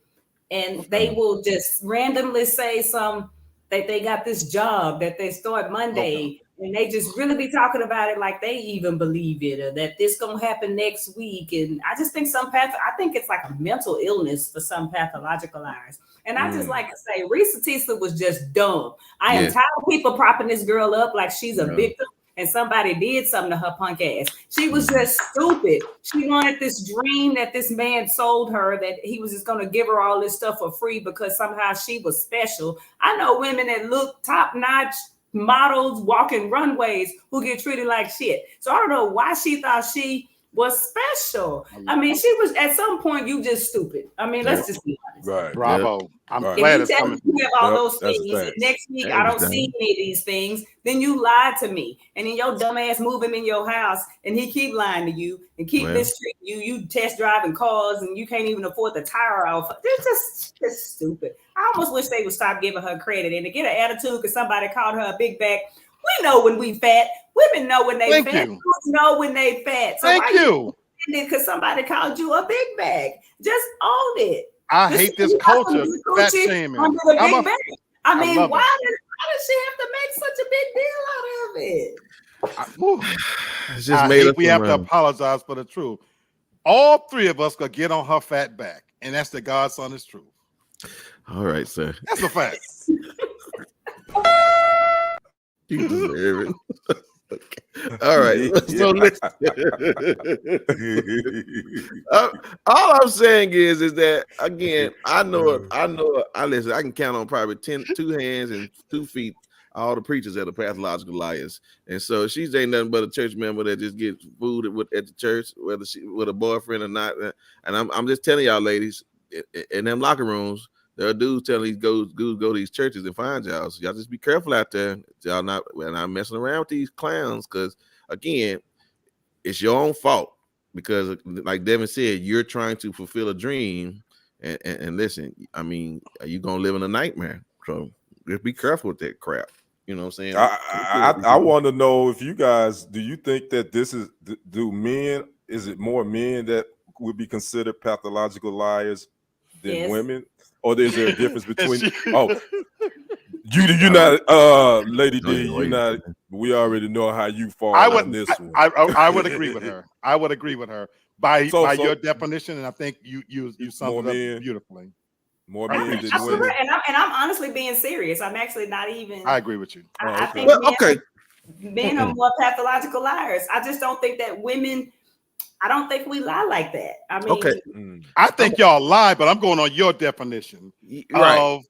B: and they will just randomly say that they got this job that they start Monday, and they just really be talking about it like they even believe it, or that this gonna happen next week. And I just think I think it's like a mental illness for some pathological liars. And I just like to say, Risa Tisa was just dumb. I am tired of people propping this girl up like she's a victim and somebody did something to her punk ass. She was just stupid. She wanted this dream that this man sold her, that he was just going to give her all this stuff for free because somehow she was special. I know women that look top-notch models walking runways who get treated like shit. So I don't know why she thought she was special. I mean, she was, at some point, you just stupid. I mean, let's just be honest.
C: Right.
D: Bravo. I'm glad it's coming.
B: You have all those things, and next week I don't see any of these things, then you lied to me. And then your dumb ass move him in your house, and he keep lying to you and keep mistreating you. You test driving cars, and you can't even afford the tire off. It's just stupid. I almost wish they would stop giving her credit and to get an attitude because somebody called her a big back. We know when we fat. Women know when they fat. Dudes know when they fat. So
D: Thank you.
B: Because somebody called you a big bag. Just own it.
D: I hate this culture. Fat shaming.
B: I mean, why does she have to make such a big deal out of it?
A: It's just made
D: we have to apologize for the truth. All three of us could get on her fat back, and that's the God's honest truth.
A: All right, sir.
D: That's a fact.
A: You deserve it. Okay. All right. So listen. All I'm saying is that again, I listen, I can count on probably 2 hands and 2 feet all the preachers that are pathological liars. And so she's ain't nothing but a church member that just gets food at the church, whether she with a boyfriend or not. And I'm just telling y'all ladies, in them locker rooms, there are dudes telling these go to these churches and find y'all. So y'all just be careful out there. Y'all not messing around with these clowns, because again, it's your own fault. because like Devin said, you're trying to fulfill a dream. And listen, I mean, you're gonna live in a nightmare. So just be careful with that crap. You know what I'm saying?
C: I want to know if you guys, do you think that is it more men that would be considered pathological liars than women? Or is there a difference between you're not Lady D, you're not, we already know how you fall on this one.
D: I would agree with her. I would agree with her by your definition, and I think you summed it up beautifully.
C: More men than women.
B: And I'm honestly being serious. I'm actually not even.
D: I agree with you.
B: I think men are more pathological liars. I just don't think that women. I don't think we lie like that. I mean,
D: I think y'all lie, but I'm going on your definition of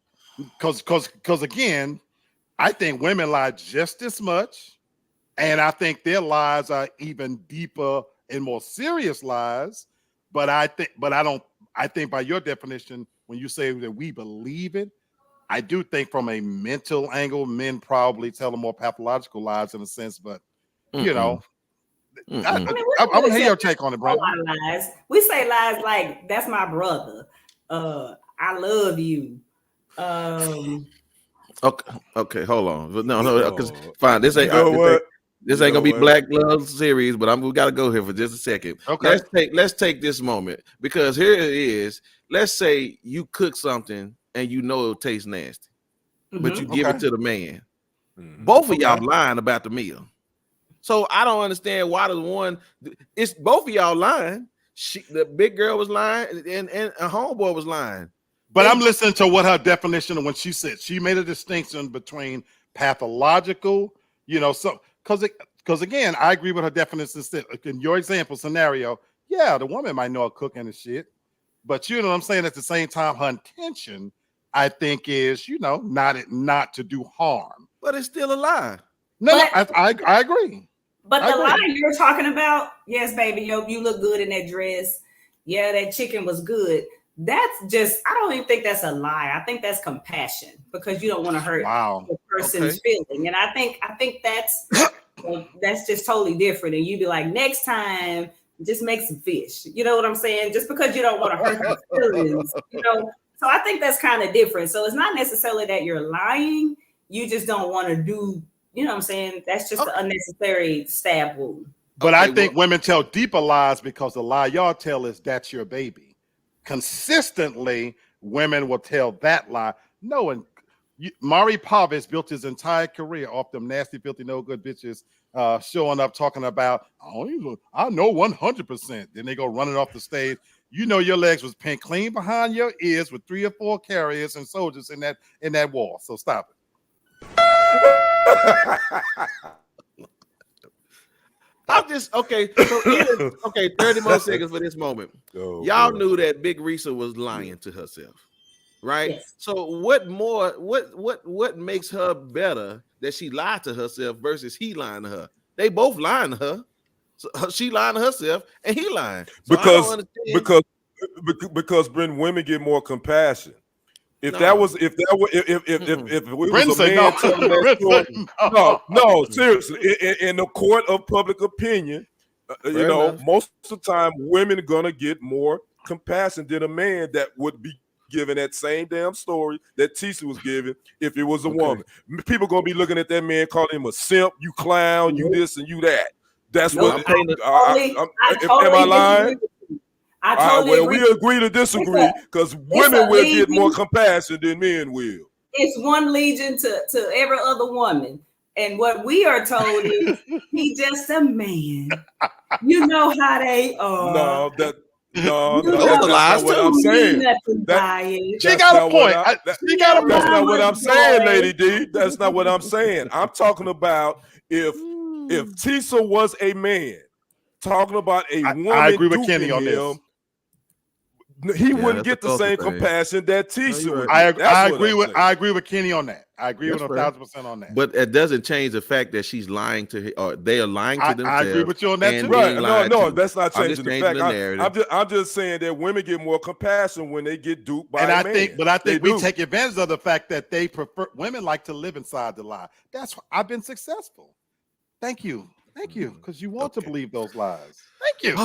D: because again, I think women lie just as much, and I think their lies are even deeper and more serious lies. But I think by your definition, when you say that we believe it, I do think from a mental angle, men probably tell the more pathological lies in a sense, but you know. I want to hear your take on it, Brandon.
B: Lies. We say lies like that's my brother. I love you.
A: Okay, hold on. But no, because fine. This ain't gonna be Black Love series, but we gotta go here for just a second.
D: Okay,
A: let's take this moment because here it is. Let's say you cook something and you know it tastes nasty, but you give it to the man. Both of y'all lying about the meal. So I don't understand why it's both of y'all lying. The big girl was lying and a homeboy was lying.
D: But I'm listening to what her definition of when she said she made a distinction between pathological, so because again, I agree with her definition. In your example scenario, the woman might know a cooking and shit, but you know what I'm saying. At the same time, her intention, I think, is not to do harm.
A: But it's still a lie.
D: No, I agree.
B: But the lie you're talking about, yes, baby, you look good in that dress. Yeah, that chicken was good. That's just, I don't even think that's a lie. I think that's compassion because you don't want to hurt the person's feeling. And I think that's just totally different. And you'd be like, next time, just make some fish. You know what I'm saying? Just because you don't want to hurt their feelings, So I think that's kind of different. So it's not necessarily that you're lying. You just don't want to do, you know what I'm saying? That's just an unnecessary stab wound.
D: But I think women tell deeper lies because the lie y'all tell is that's your baby. Consistently, women will tell that lie. No, and Maury Povich built his entire career off them nasty, filthy, no good bitches showing up talking about, I know 100%. Then they go running off the stage. Your legs was pinned clean behind your ears with 3 or 4 carriers and soldiers in that wall. So stop it.
A: I'm just okay. So 30 more seconds for this moment. Y'all knew that Big Risa was lying to herself, right?
B: Yes.
A: So what makes her better that she lied to herself versus he lying to her? They both lying to her. So she lying to herself and he lying. So
C: because Brent, women get more compassion. If it was a man telling that story, no, seriously, in the court of public opinion, most of the time women are gonna get more compassion than a man that would be given that same damn story that Tisa was given if it was a woman. People gonna be looking at that man, calling him a simp, you clown, you this and you that. That's what. Am I lying? We agree to disagree because women will get more compassion than men will.
B: It's one legion to every other woman. And what we are told is he's just a man. You know how they are.
C: That's not what I'm saying.
D: She got a point.
C: That's not what I'm saying, Lady D. That's not what I'm saying. I'm talking about if Tisa was a man, talking about a woman.
D: I agree with Kenny on this.
C: He wouldn't get the same compassion that Tisa would.
D: I agree with Kenny on that. I agree with 1,000% on that.
A: But it doesn't change the fact that she's lying to or they are lying to themselves.
D: I agree with you on that too.
C: Right? No, that's not changing the fact. I'm just saying that women get more compassion when they get duped by a man.
D: I think we take advantage of the fact that they prefer women like to live inside the lie. I've been successful. Thank you. Thank you,
C: Mhm.
D: because you want to
A: Okay.
D: believe those lies. Thank you.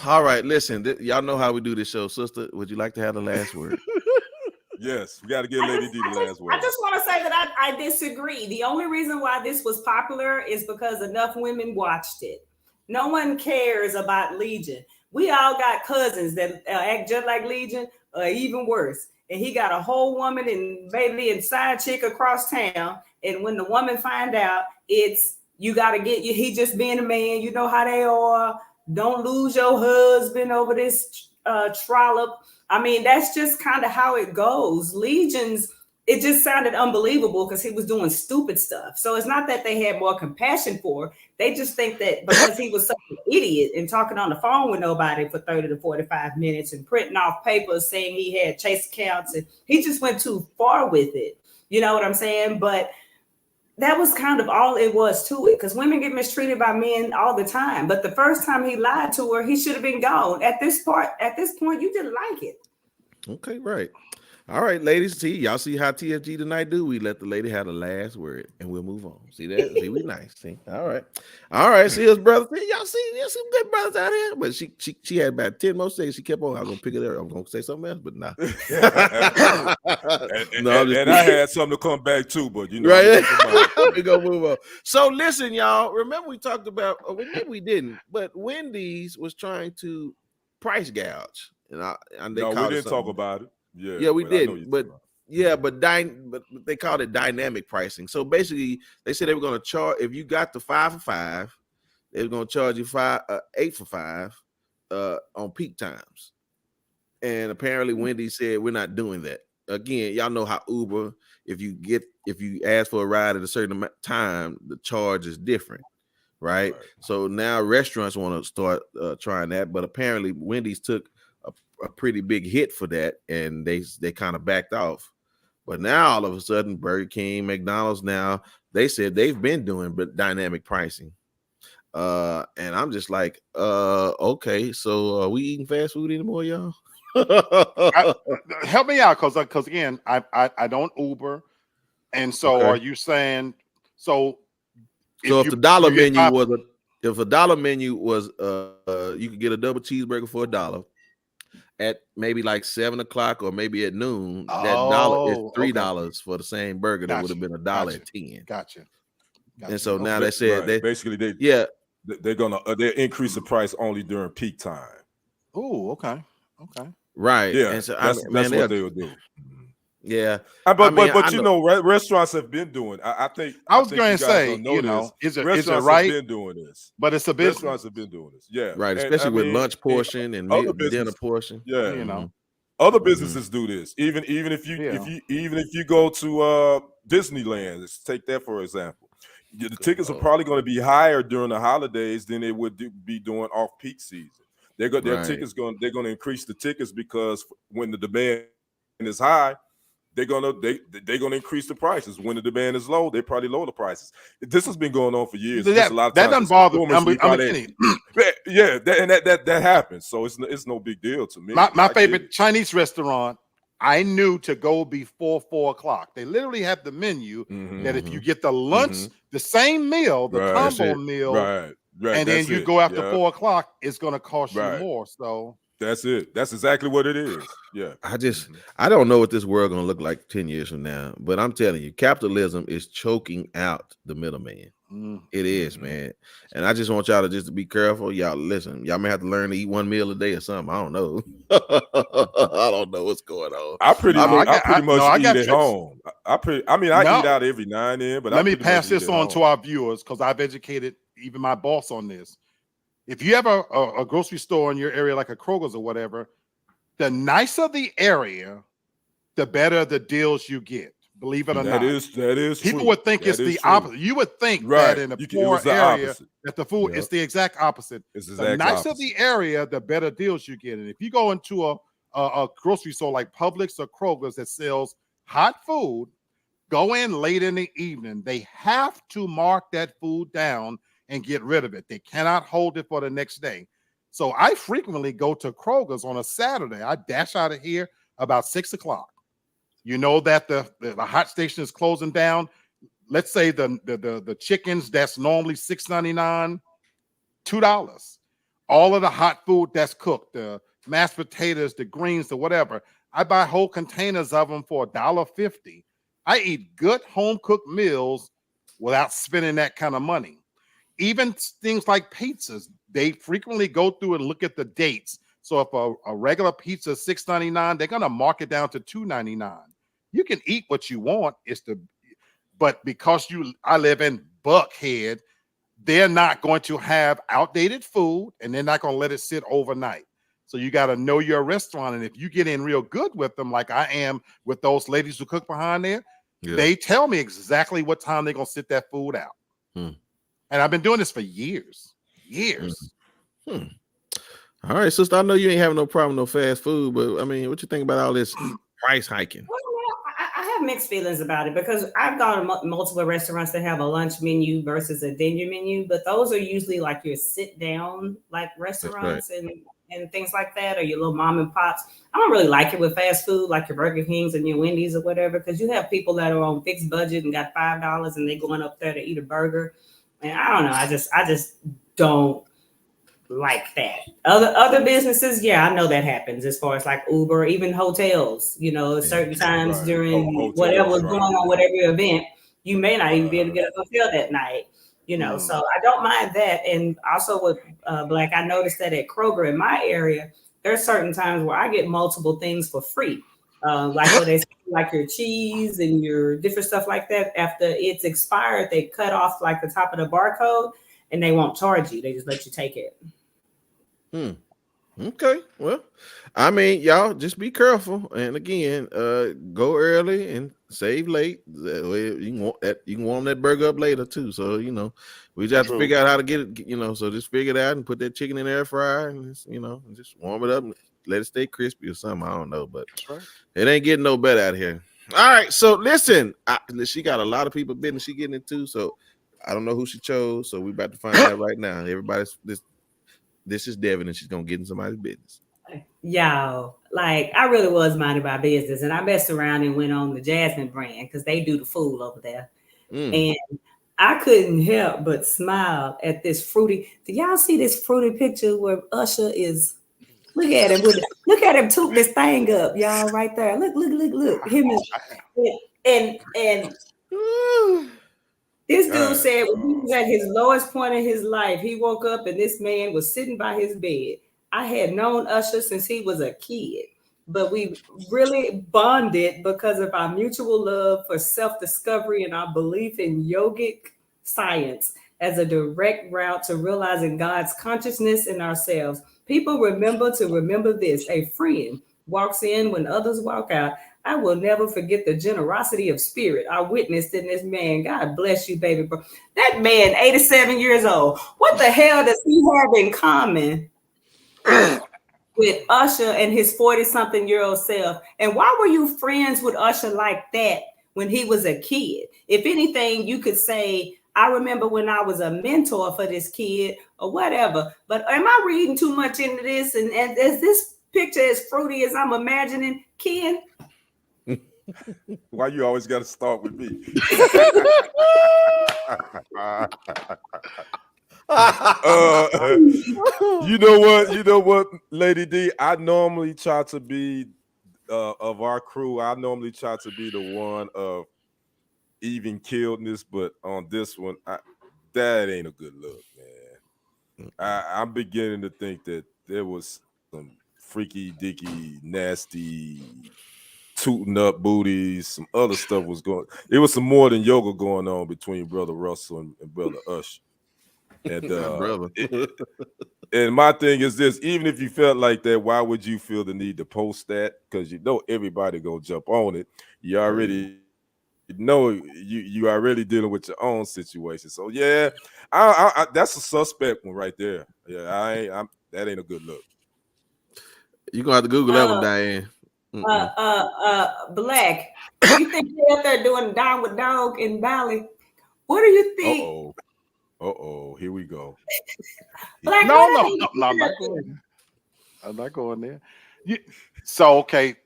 A: All right, listen, y'all know how we do this show. Sister, would you like to have the last word?
C: Yes, we got to give Lady D the last
B: I
C: word.
B: just want to say that I disagree. The only reason why this was popular is because enough women watched it. No one cares about Legion. We all got cousins that act just like Legion, or even worse. And he got a whole woman and baby and side chick across town. And when the woman find out, it's you got to get you. He just being a man. You know how they are. Don't lose your husband over this trollop. I mean, that's just kind of how it goes. Legions, it just sounded unbelievable because he was doing stupid stuff. So it's not that they had more compassion for. They just think that because he was such an idiot and talking on the phone with nobody for 30 to 45 minutes and printing off papers saying he had chase accounts, and he just went too far with it. You know what I'm saying? But that was kind of all it was to it, because women get mistreated by men all the time. But the first time he lied to her, he should have been gone. At this point, you didn't like it.
A: Okay, right. All right, ladies. See, y'all see how TFG tonight do? We let the lady have the last word, and we'll move on. See that? See, we nice. See, all right. See his brother. See, y'all see, there's some good brothers out here. But she had about 10 more seconds. She kept on. I was gonna pick it up. I was gonna say something else, but nah.
C: And I had something to come back to, but you know,
A: right. We gonna move on. So listen, y'all. Remember we talked about, or maybe we didn't, but Wendy's was trying to price gouge, and they
C: no, we
A: called it
C: didn't talk
A: something.
C: about it.
A: Yeah, we did, but they called it dynamic pricing. So basically, they said they were going to charge, if you got the 5 for $5, they were going to charge you 8 for $5 on peak times. And apparently, Wendy's said we're not doing that. Again, y'all know how Uber, if you ask for a ride at a certain time, the charge is different, right? So now restaurants want to start trying that, but apparently Wendy's took a pretty big hit for that, and they kind of backed off. But now all of a sudden, Burger King, McDonald's, now they said they've been doing dynamic pricing. And I'm just like, okay, so are we eating fast food anymore, y'all?
D: Help me out, because again, I don't Uber, and so
A: Okay.
D: are you saying so?
A: If a dollar menu was you could get a double cheeseburger for $1 at maybe like 7 o'clock or maybe at noon, that dollar is $3 for the same burger that would have been $1 at 10.
D: Gotcha.
A: And so now they said
C: they're gonna increase the price only during peak time.
D: Oh, okay.
A: Right.
C: Yeah,
A: and so
C: that's what they'll do.
A: Yeah,
C: but you know, restaurants have been doing. I think
D: I was going to
C: you guys
D: say,
C: don't know this.
D: is it
C: Restaurants
D: right?
C: have been doing this,
D: but it's a business.
C: Restaurants have been doing this, yeah,
A: right. Especially with lunch portion and dinner portion.
C: Yeah,
D: you know,
C: other businesses do this. Even if you go to Disneyland, let's take that for example. The tickets are probably going to be higher during the holidays than they would be during off peak season. They're going to increase the tickets because when the demand is high, they're gonna increase the prices. When the demand is low, they probably lower the prices. This has been going on for years.
D: That doesn't bother me.
C: That happens. So it's no big deal to me.
D: My favorite Chinese restaurant, I knew to go before 4 o'clock. They literally have the menu that if you get the lunch, the same meal, the combo meal, and then you go after 4 o'clock, it's going to cost you more. So
C: that's it. That's exactly what it is. Yeah.
A: I don't know what this world gonna look like 10 years from now, but I'm telling you, capitalism is choking out the middleman. It is, man. And I just want y'all to just be careful. Y'all listen, y'all may have to learn to eat one meal a day or something. I don't know. I don't know what's going on.
C: I pretty much eat at home. I eat out every now and then, but
D: let me pass this on to our viewers, because I've educated even my boss on this. If you have a grocery store in your area, like a Kroger's or whatever, the nicer the area, the better the deals you get. Believe it or not.
C: That is
D: People
C: true.
D: would think it's the opposite. You would think that in a poor area that the food is the exact opposite. The nicer the area, the better deals you get. And if you go into a grocery store like Publix or Kroger's that sells hot food, go in late in the evening. They have to mark that food down and get rid of it. They cannot hold it for the next day. So I frequently go to Kroger's on a Saturday. I dash out of here about 6 o'clock. You know that the hot station is closing down. Let's say the chickens that's normally $6.99, $2. All of the hot food that's cooked, the mashed potatoes, the greens, the whatever. I buy whole containers of them for $1.50. I eat good home cooked meals without spending that kind of money. Even things like pizzas, they frequently go through and look at the dates. So if a regular pizza is $6.99, they're gonna mark it down to $2.99. You can eat what you want. But because I live in Buckhead, they're not going to have outdated food, and they're not going to let it sit overnight. So you got to know your restaurant. And if you get in real good with them, like I am with those ladies who cook behind there, they tell me exactly what time they're going to sit that food out. And I've been doing this for years.
A: All right, sister, I know you ain't having no problem with no fast food, but I mean, what you think about all this price hiking?
B: Well, I have mixed feelings about it because I've gone to multiple restaurants that have a lunch menu versus a dinner menu, but those are usually like your sit down like restaurants and things like that, or your little mom and pops. I don't really like it with fast food like your Burger Kings and your Wendy's or whatever, because you have people that are on fixed budget and got $5 and they going up there to eat a burger. And I don't know. I just don't like that. Other businesses, yeah, I know that happens as far as like Uber, even hotels, certain times during whatever was going on, whatever event, you may not even be able to get a hotel that night, so I don't mind that. And also with Black, I noticed that at Kroger in my area, there's certain times where I get multiple things for free. Like what they say, like your cheese and your different stuff like that. After it's expired, they cut off like the top of the barcode and they won't charge you. They just let you take it.
A: Okay. Well, I mean, y'all just be careful. And again, go early and save late. That way you can warm that burger up later too. So, we just have to figure out how to get it, so just figure it out and put that chicken in the air fryer and just warm it up and let it stay crispy or something. I don't know, but it ain't getting no better out here. All right. So listen, she got a lot of people business she getting into. So I don't know who she chose. So we about to find out right now. Everybody's this is Devin, and she's gonna get in somebody's business.
B: Y'all, like I really was minding my business, and I messed around and went on the Jasmine brand because they do the food over there, and I couldn't help but smile at this fruity. Do y'all see this fruity picture where Usher is? Look at him! Look at him toot this thing up, y'all, right there. Look! Him and. This dude said when he was at his lowest point in his life, he woke up and this man was sitting by his bed. I had known Usher since he was a kid, but we really bonded because of our mutual love for self-discovery and our belief in yogic science as a direct route to realizing God's consciousness in ourselves. People remember this. A friend walks in when others walk out. I will never forget the generosity of spirit I witnessed in this man. God bless you, baby bro. That man, 87 years old. What the hell does he have in common with Usher and his 40-something-year-old self? And why were you friends with Usher like that when he was a kid? If anything, you could say, I remember when I was a mentor for this kid or whatever. But am I reading too much into this? And is this picture as fruity as I'm imagining, Ken?
C: Why you always got to start with me? You know what, Lady D? I normally try to be of our crew. I normally try to be the one of even killedness, but on this one, that ain't a good look, man. I'm beginning to think that there was some freaky, dicky, nasty, tooting up booties, some other stuff was going. It was some more than yoga going on between Brother Russell and Brother Usher. And
A: brother.
C: And my thing is this: even if you felt like that, why would you feel the need to post that? Because everybody gonna jump on it. You already know you are really dealing with your own situation. So yeah, I that's a suspect one right there. Yeah, that ain't a good look.
A: You're gonna have to Google that one, Diane.
B: Black, you think you're out there doing Down with Dog in Bali? What do you think?
C: Here we go.
B: Black,
D: No, I'm not going there. I'm not going there. Okay.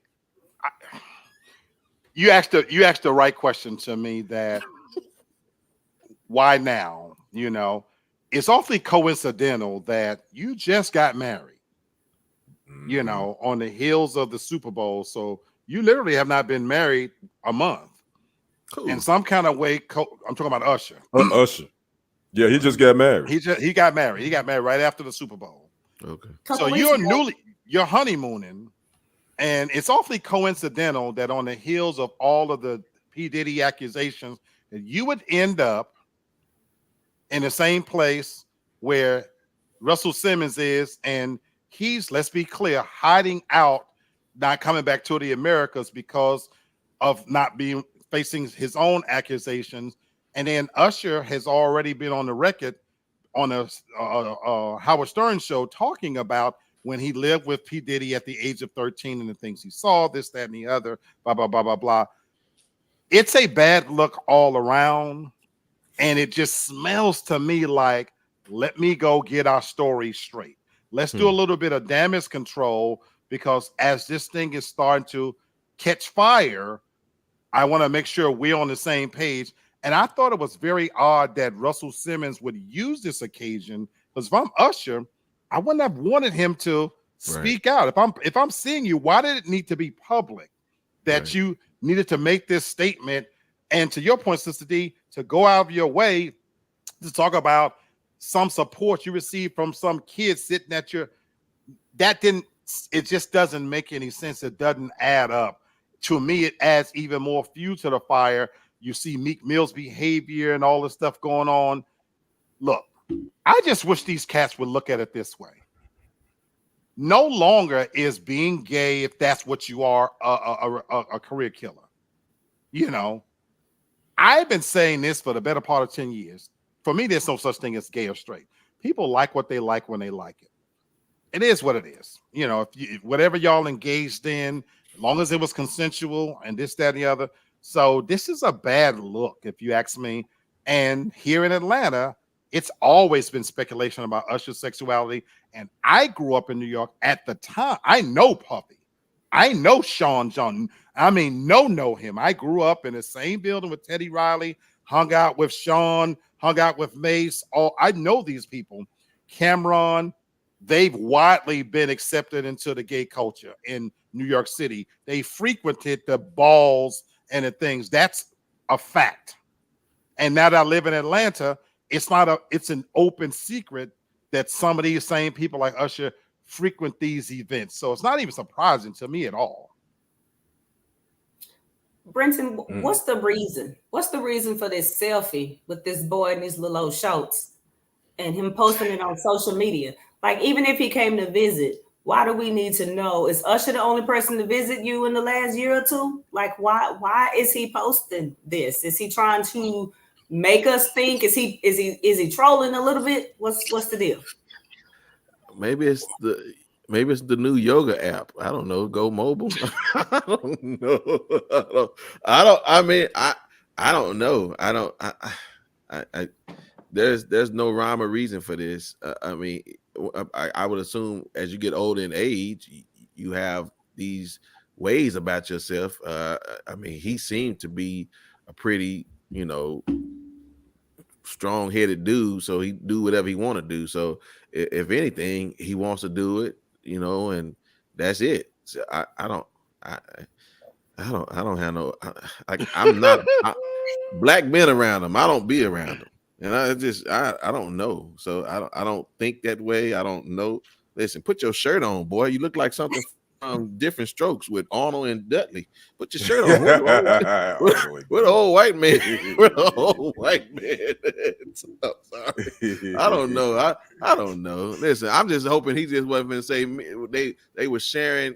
D: You asked the right question to me. That why now? it's awfully coincidental that you just got married, you know, on the heels of the Super Bowl. So you literally have not been married a month.
A: Cool.
D: In some kind of way, I'm talking about Usher.
C: Usher. Yeah, he just got married.
D: He got married. He got married right after the Super Bowl.
A: Okay.
D: So you're honeymooning, and it's awfully coincidental that on the heels of all of the P. Diddy accusations, that you would end up in the same place where Russell Simmons is, and he's, let's be clear, hiding out, not coming back to the Americas because of not being facing his own accusations. And then Usher has already been on the record on a Howard Stern show talking about when he lived with P. Diddy at the age of 13 and the things he saw, this, that, and the other, blah, blah, blah, blah, blah. It's a bad look all around. And it just smells to me like, let me go get our story straight. Let's do a little bit of damage control, because as this thing is starting to catch fire, I want to make sure we're on the same page. And I thought it was very odd that Russell Simmons would use this occasion, because if I'm Usher, I wouldn't have wanted him to speak out. If I'm seeing you, why did it need to be public that you needed to make this statement? And to your point, Sister D, to go out of your way to talk about some support you received from some kids sitting at your, it just doesn't make any sense. It doesn't add up. To me, it adds even more fuel to the fire. You see Meek Mill's behavior and all this stuff going on. Look, I just wish these cats would look at it this way. No longer is being gay, if that's what you are, a career killer. You know, I've been saying this for the better part of 10 years. For me, there's no such thing as gay or straight. People like what they like when they like it. It is what it is. You know, if whatever y'all engaged in, as long as it was consensual and this, that, and the other. So this is a bad look, if you ask me. And here in Atlanta, it's always been speculation about Usher's sexuality. And I grew up in New York at the time. I know Puffy. I know Sean John. I mean, know him. I grew up in the same building with Teddy Riley, hung out with Sean, hung out with Mace. I know these people. Cameron, they've widely been accepted into the gay culture in New York City. They frequented the balls and the things. That's a fact. And now that I live in Atlanta, it's an open secret that some of these same people like Usher frequent these events. So it's not even surprising to me at all.
B: Brenton, what's the reason? What's the reason for this selfie with this boy in these little old shorts and him posting it on social media? Like, even if he came to visit, why do we need to know? Is Usher the only person to visit you in the last year or two? Like, why is he posting this? Is he trying to make us think? Is he trolling a little bit? What's the deal?
A: Maybe it's the new yoga app. I don't know. Go mobile. I don't know. I don't know. There's no rhyme or reason for this. I would assume as you get older in age, you have these ways about yourself. He seemed to be a pretty, strong-headed dude, so he do whatever he want to do. So if anything, he wants to do it, and that's it. So I don't have no. I'm not black men around him. I don't be around him. And I don't know. So I don't think that way. I don't know. Listen, put your shirt on, boy. You look like something from Different Strokes with Arnold and Dudley. Put your shirt on. We're the old white man. We're the old white man. So sorry. I don't know. I don't know. Listen, I'm just hoping he just wasn't going to say they were sharing.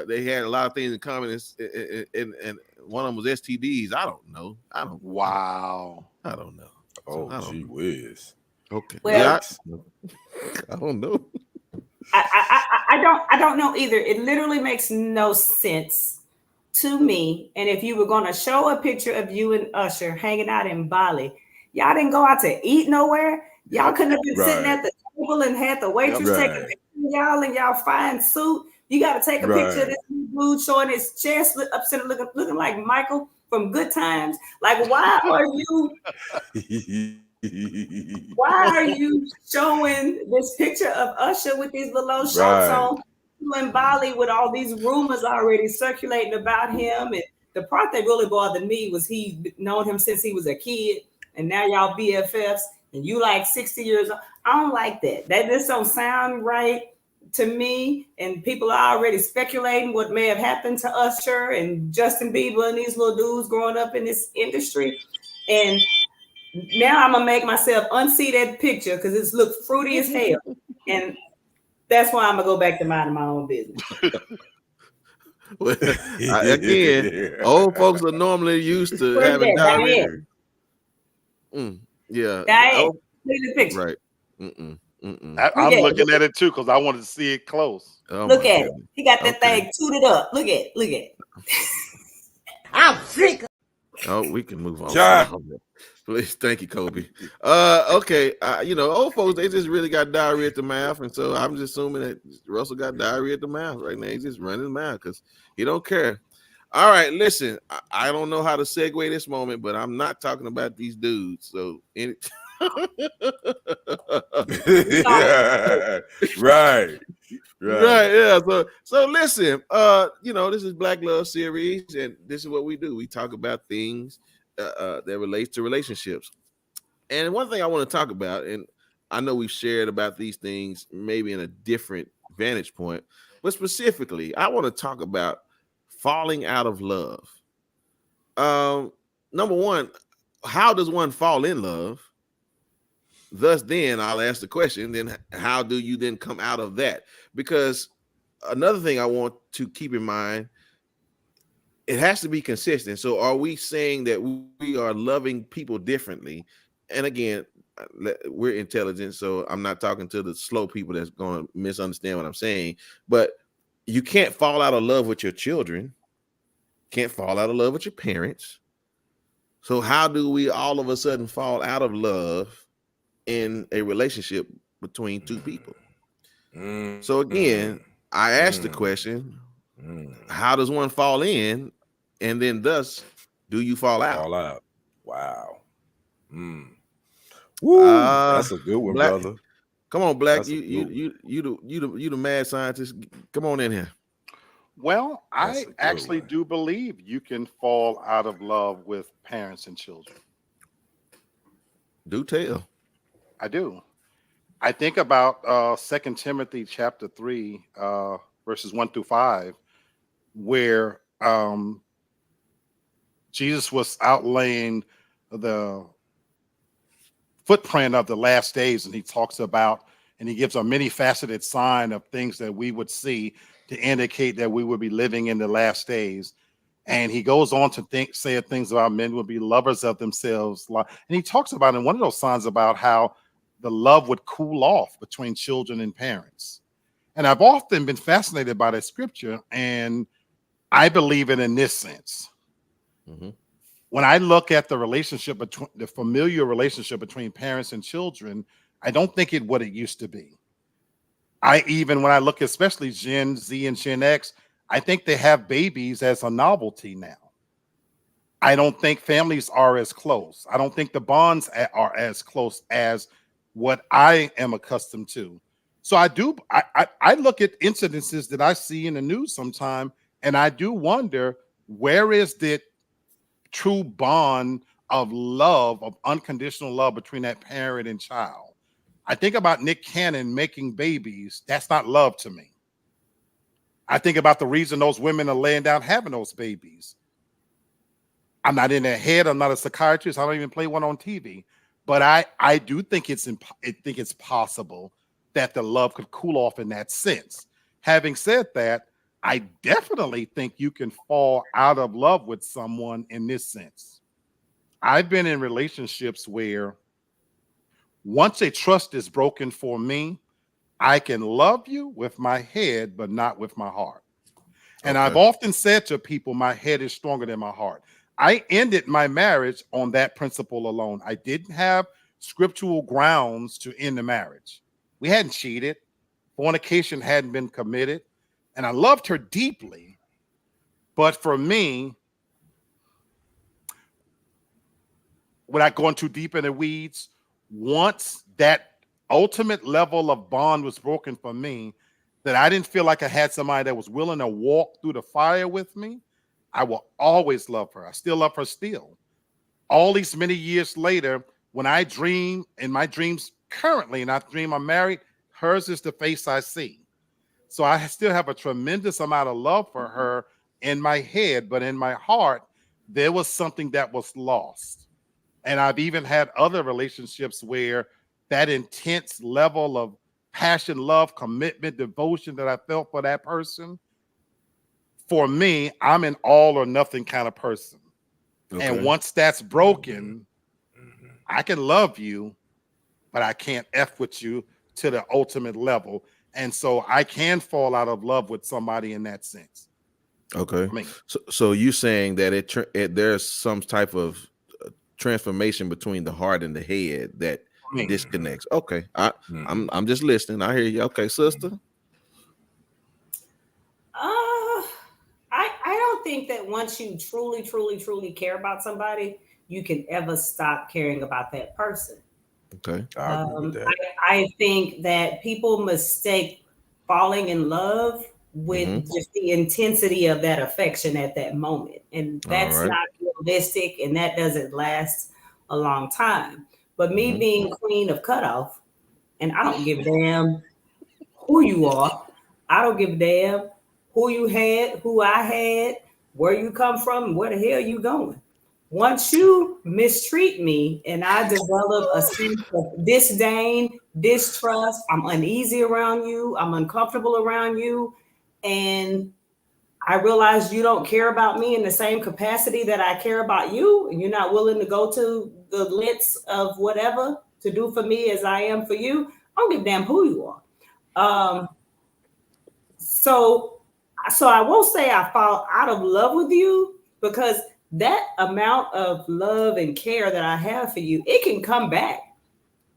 A: They had a lot of things in common, and one of them was STDs. I don't know.
D: Wow.
A: I don't know.
C: Oh, gee whiz.
A: Okay.
B: Well,
A: I don't know.
B: I don't know either. It literally makes no sense to me. And if you were going to show a picture of you and Usher hanging out in Bali, y'all didn't go out to eat nowhere. Y'all couldn't have been sitting at the table and had the waitress take a picture of y'all in y'all fine suit. You got to take a picture of this dude showing his chest upset, looking like Michael from Good Times. Like, why are you? Why are you showing this picture of Usher with these little shorts
C: Right.
B: on? You in Bali with all these rumors already circulating about him. And the part that really bothered me was he known him since he was a kid, and now y'all BFFs, and you like 60 years old. I don't like that. That just don't sound right to me. And people are already speculating what may have happened to Usher and Justin Bieber and these little dudes growing up in this industry. And now I'm gonna make myself unsee that picture because it's looked fruity as hell, and that's why I'm gonna go back to minding my own business.
A: Well, again, old folks are normally used to
B: Where's
A: having
B: that?
A: diarrhea.
B: Diane.
A: Yeah.
B: Diane,
A: Oh,
B: look at the picture.
A: right. Mm-mm.
D: I'm
B: at
D: looking at it too because I wanted to see it close.
A: Oh,
B: Look
A: my
B: at it.
A: goodness.
B: He got that
A: Okay.
B: thing tooted up. Look at it. I'm sick.
A: Oh, we can move on.
C: John.
A: Please, thank you, Kobe. Okay. Old folks, they just really got diarrhea at the mouth, and so I'm just assuming that Russell got diarrhea at the mouth right now. He's just running his mouth because he don't care. All right, listen. I don't know how to segue this moment, but I'm not talking about these dudes. So,
C: Right.
A: Right, yeah. So listen, this is Black Love Series, and this is what we do. We talk about things that relates to relationships. And one thing I want to talk about, and I know we've shared about these things maybe in a different vantage point, but specifically, I want to talk about falling out of love. Number one, how does one fall in love? Thus, then I'll ask the question, then how do you then come out of that? Because another thing I want to keep in mind, it has to be consistent. So are we saying that we are loving people differently? And again, we're intelligent, so I'm not talking to the slow people that's going to misunderstand what I'm saying. But you can't fall out of love with your children, can't fall out of love with your parents. So how do we all of a sudden fall out of love in a relationship between two people? So again, I asked the question, how does one fall in? And then thus, do you fall out?
C: Fall out. Wow. Woo, that's a good one,
A: Black,
C: brother.
A: Come on, Black.
C: That's a good
A: You the mad scientist. Come on in here.
D: Well,
C: That's
D: I
C: a good
D: actually
C: one.
D: do believe you can fall out of love with parents and children.
A: Do tell.
D: I do. I think about 2 Timothy chapter 3, verses 1 through 5, where Jesus was outlaying the footprint of the last days, and he talks about, and he gives a many faceted sign of things that we would see to indicate that we would be living in the last days. And he goes on to say things about men will be lovers of themselves. And he talks about in one of those signs about how the love would cool off between children and parents. And I've often been fascinated by that scripture, and I believe it in this sense.
A: Mm-hmm.
D: When I look at the relationship between the familiar relationship between parents and children, I don't think it what it used to be. When I look especially Gen Z and Gen X, I think they have babies as a novelty now. I don't think families are as close. I don't think the bonds are as close as what I am accustomed to. So I look at incidences that I see in the news sometime, and I do wonder, where is the true bond of love, of unconditional love between that parent and child? I think about Nick Cannon making babies. That's not love to me. I think about the reason those women are laying down having those babies. I'm not in their head. I'm not a psychiatrist. I don't even play one on TV. But I do think it's possible that the love could cool off in that sense. Having said that, I definitely think you can fall out of love with someone in this sense. I've been in relationships where once a trust is broken for me, I can love you with my head, but not with my heart. And
A: Okay.
D: I've often said to people, my head is stronger than my heart. I ended my marriage on that principle alone. I didn't have scriptural grounds to end the marriage. We hadn't cheated. Fornication hadn't been committed. And I loved her deeply. But for me, without going too deep in the weeds, once that ultimate level of bond was broken for me, that I didn't feel like I had somebody that was willing to walk through the fire with me, I will always love her. I still love her still. All these many years later, when I dream in my dreams currently, and I dream I'm married, hers is the face I see. So I still have a tremendous amount of love for her in my head, but in my heart, there was something that was lost. And I've even had other relationships where that intense level of passion, love, commitment, devotion that I felt for that person, for me, I'm an all or nothing kind of person.
A: Okay.
D: And once that's broken, I can love you, but I can't F with you to the ultimate level. And so I can fall out of love with somebody in that sense.
A: Okay.
D: I mean,
A: So you saying that there's some type of transformation between the heart and the head that disconnects. Okay. I'm just listening. I hear you. Okay, sister.
B: I don't think that once you truly care about somebody, you can ever stop caring about that person.
A: Okay.
C: I agree with that.
B: I think that people mistake falling in love with just the intensity of that affection at that moment. And that's not realistic, and that doesn't last a long time. But me being queen of cutoff, and I don't give a damn who you are. I don't give a damn who you had, who I had, where you come from, where the hell you going. Once you mistreat me and I develop a sense of disdain, distrust, I'm uneasy around you, I'm uncomfortable around you, and I realize you don't care about me in the same capacity that I care about you, and you're not willing to go to the lengths of whatever to do for me as I am for you, I don't give a damn who you are. So I won't say I fall out of love with you, because that amount of love and care that I have for you, it can come back,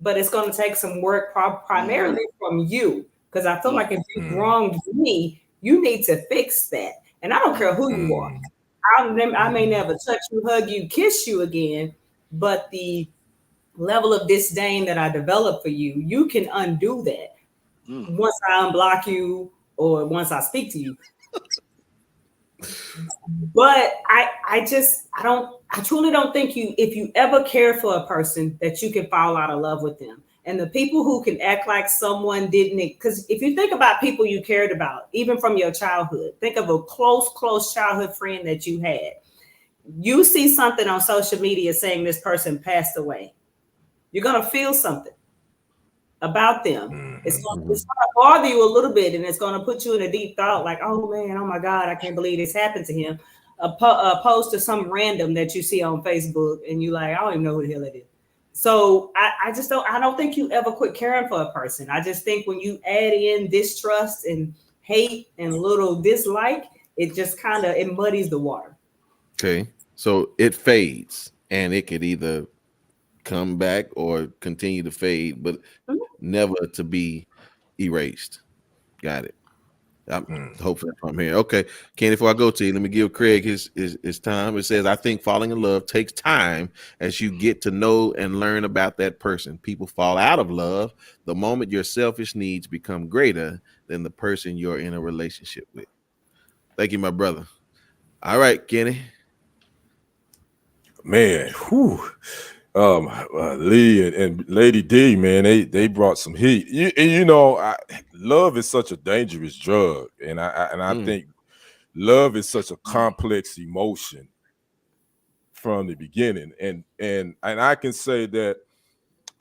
B: but it's going to take some work primarily from you, because I feel like if you've wronged me, you need to fix that. And I don't care who you are. I may never touch you, hug you, kiss you again, but the level of disdain that I develop for you, you can undo that once I unblock you or once I speak to you. But I truly don't think if you ever care for a person, that you can fall out of love with them. And the people who can act like someone didn't, because if you think about people you cared about, even from your childhood, think of a close childhood friend that you had. You see something on social media saying this person passed away. You're going to feel something about them. It's going to bother you a little bit, and it's going to put you in a deep thought like, oh man, oh my God, I can't believe this happened to him. Opposed to some random that you see on Facebook and you like, I don't even know who the hell it is. So I don't think you ever quit caring for a person. I just think when you add in distrust and hate and little dislike, it just it muddies the water.
A: Okay. So it fades, and it could either come back or continue to fade, but never to be erased. Got it. Hopefully I'm here. Okay, Kenny, before I go to you, let me give Craig his time. It says, I think falling in love takes time as you get to know and learn about that person. People fall out of love the moment your selfish needs become greater than the person you're in a relationship with. Thank you, my brother. All right, Kenny.
C: Man, Lee and Lady D, man, they brought some heat. Love is such a dangerous drug, and I think love is such a complex emotion from the beginning. And I can say that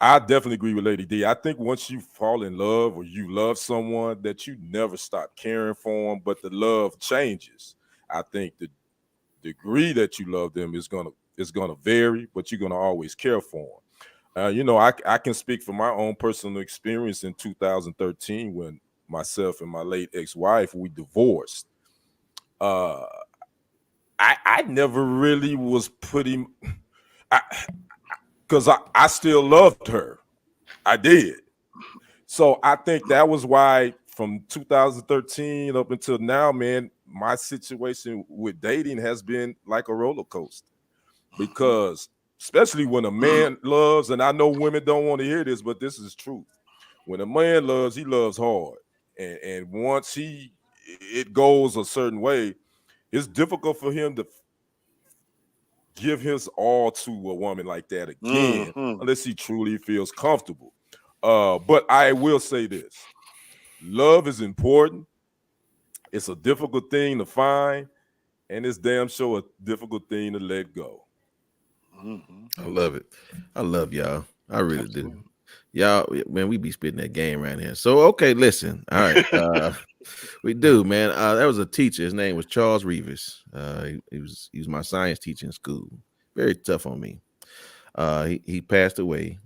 C: I definitely agree with Lady D. I think once you fall in love or you love someone, that you never stop caring for them, but the love changes. I think the degree that you love them is gonna vary, but you're gonna always care for them. I can speak from my own personal experience in 2013 when myself and my late ex-wife, we divorced. I never really was putting, because I still loved her. I did. So I think that was why from 2013 up until now, man, my situation with dating has been like a roller coaster, because especially when a man loves, and I know women don't want to hear this, but this is truth. When a man loves, he loves hard. And once it goes a certain way, it's difficult for him to give his all to a woman like that again, unless he truly feels comfortable. But I will say this. Love is important. It's a difficult thing to find, and it's damn sure a difficult thing to let go.
A: I love it. I love y'all. I really do. Y'all, man, we be spitting that game around here. So, okay, listen. All right. We do, man. There was a teacher. His name was Charles Reeves. He was my science teacher in school. Very tough on me. He passed away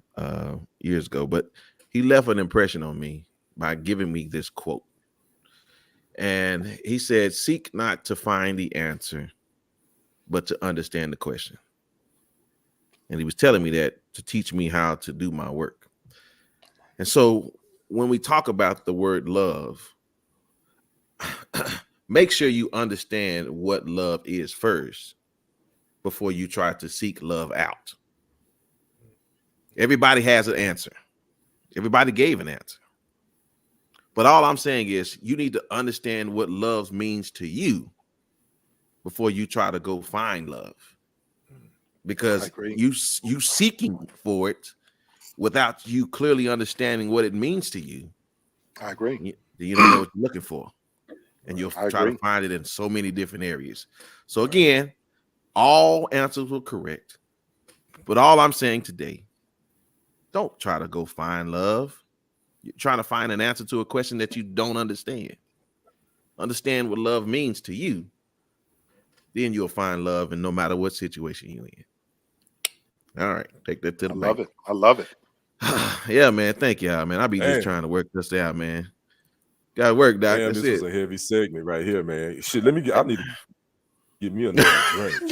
A: years ago, but he left an impression on me by giving me this quote. And he said, "Seek not to find the answer, but to understand the question." And he was telling me that to teach me how to do my work. And so when we talk about the word love, make sure you understand what love is first before you try to seek love out. Everybody has an answer. Everybody gave an answer. But all I'm saying is you need to understand what love means to you before you try to go find love. Because you seeking for it without you clearly understanding what it means to you.
D: I agree.
A: You don't know what you're looking for. And you'll try to find it in so many different areas. So again, all answers were correct. But all I'm saying today, don't try to go find love. You're trying to find an answer to a question that you don't understand. Understand what love means to you. Then you'll find love in no matter what situation you're in. All right, take that to the bank.
D: I love it.
A: Yeah, man. Thank y'all, man. I be just trying to work this out, man. Got to work, Doc.
C: Damn,
A: That's
C: this
A: it.
C: was a heavy segment right here, man. Shit, I need to give me another drink.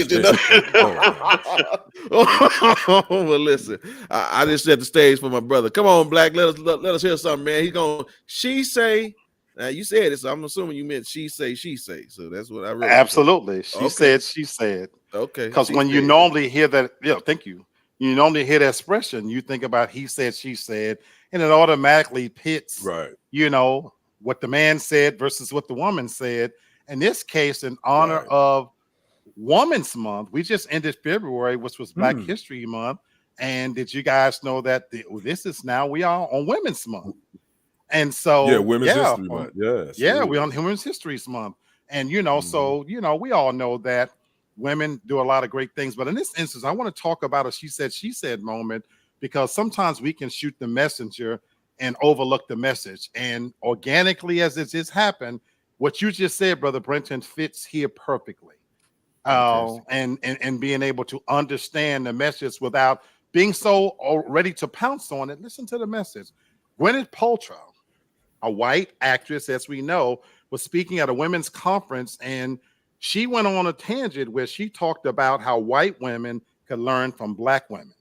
A: Well, listen, I just set the stage for my brother. Come on, Black. Let us hear something, man. He going, she say. Now you said it, so I'm assuming you meant she say, she say. So that's what I read.
D: Absolutely. She said, she said.
A: Okay.
D: Because when you normally hear that, thank you. You normally hear that expression, you think about he said, she said, and it automatically pits, what the man said versus what the woman said. In this case, in honor of Women's Month, we just ended February, which was Black History Month. And did you guys know that we are on Women's Month? And so,
C: Women's History Month. Yes.
D: We're on Women's History Month. And, so, we all know that women do a lot of great things. But in this instance, I want to talk about a she said moment, because sometimes we can shoot the messenger and overlook the message. And organically, as it just happened, what you just said, Brother Brenton, fits here perfectly. And being able to understand the message without being so ready to pounce on it. Listen to the message. Gwyneth Paltrow, a white actress, as we know, was speaking at a women's conference, and she went on a tangent where she talked about how white women could learn from Black women.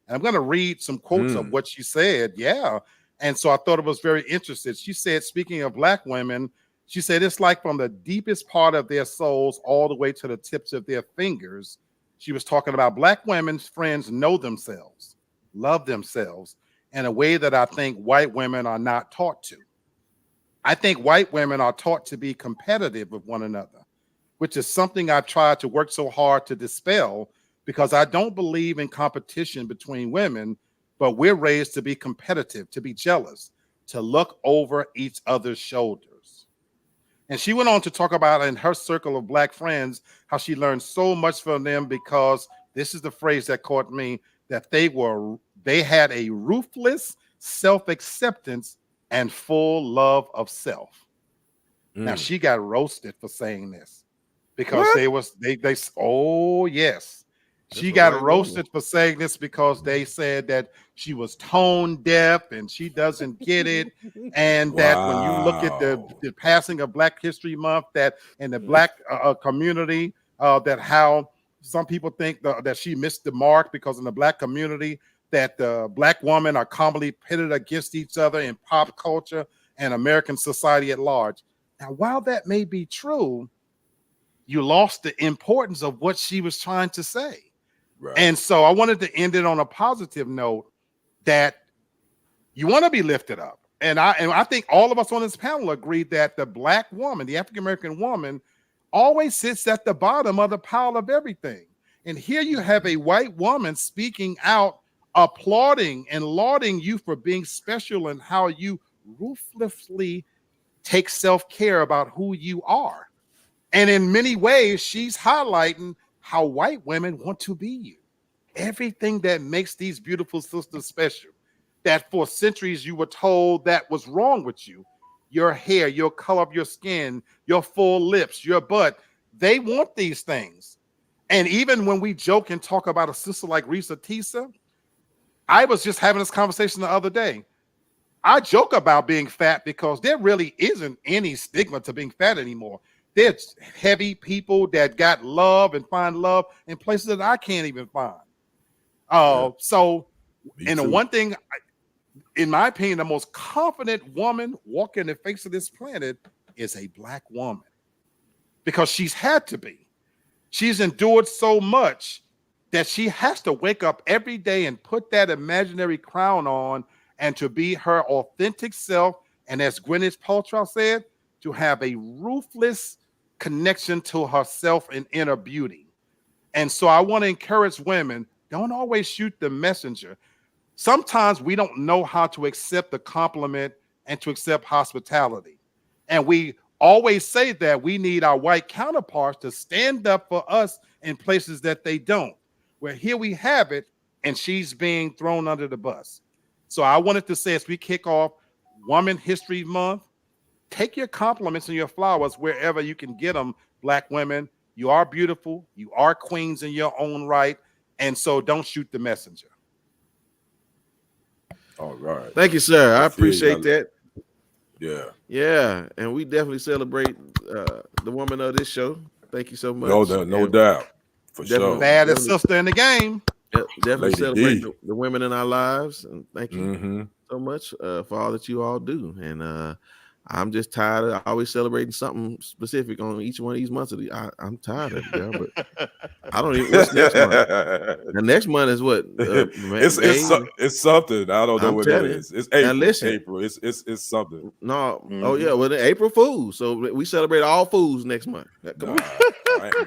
D: And I'm going to read some quotes of what she said. Yeah. And so I thought it was very interesting. She said, speaking of Black women, she said, it's like from the deepest part of their souls all the way to the tips of their fingers. She was talking about Black women's friends know themselves, love themselves in a way that I think white women are not taught to. I think white women are taught to be competitive with one another, which is something I've tried to work so hard to dispel, because I don't believe in competition between women, but we're raised to be competitive, to be jealous, to look over each other's shoulders. And she went on to talk about in her circle of Black friends, how she learned so much from them, because this is the phrase that caught me, that they had a ruthless self-acceptance and full love of self. Now she got roasted for saying this, because she got roasted for saying this because they said that she was tone deaf and she doesn't get it. And that when you look at the passing of Black History Month, that in the Black community, that how some people think that she missed the mark, because in the Black community, that the Black women are commonly pitted against each other in pop culture and American society at large. Now, while that may be true, you lost the importance of what she was trying to say.
C: Right.
D: And so I wanted to end it on a positive note that you want to be lifted up. And I think all of us on this panel agree that the Black woman, the African American woman, always sits at the bottom of the pile of everything. And here you have a white woman speaking out, applauding and lauding you for being special and how you ruthlessly take self-care about who you are. And in many ways, she's highlighting how white women want to be you. Everything that makes these beautiful sisters special, that for centuries you were told that was wrong with you. Your hair, your color of your skin, your full lips, your butt, they want these things. And even when we joke and talk about a sister like Risa Tisa, I was just having this conversation the other day. I joke about being fat because there really isn't any stigma to being fat anymore. There's heavy people that got love and find love in places that I can't even find. So, and the one thing, in my opinion, the most confident woman walking the face of this planet is a Black woman, because she's had to be. She's endured so much that she has to wake up every day and put that imaginary crown on and to be her authentic self. And as Gwyneth Paltrow said, to have a ruthless connection to herself and inner beauty. And so I want to encourage women, don't always shoot the messenger. Sometimes we don't know how to accept the compliment and to accept hospitality. And we always say that we need our white counterparts to stand up for us in places that they don't. Where here we have it, and she's being thrown under the bus. So I wanted to say, as we kick off Women History Month, take your compliments and your flowers wherever you can get them, Black women. You are beautiful. You are queens in your own right. And so don't shoot the messenger.
C: All right.
A: Thank you, sir. I appreciate that.
C: Yeah.
A: Yeah. And we definitely celebrate the woman of this show. Thank you so much.
C: No doubt. For sure.
D: Baddest sister in the game.
A: Definitely
C: Lady
A: celebrate
C: D.
A: the women in our lives. And thank you so much for all that you all do. And I'm just tired of always celebrating something specific on each one of these months. I'm tired of it, girl, but I don't even. What's next month? The next month is what?
C: It's something. I don't know what it is. It's April.
A: Now listen,
C: April. It's something.
A: No. Oh yeah. Well, April Fools. So we celebrate all fools next month. Come on.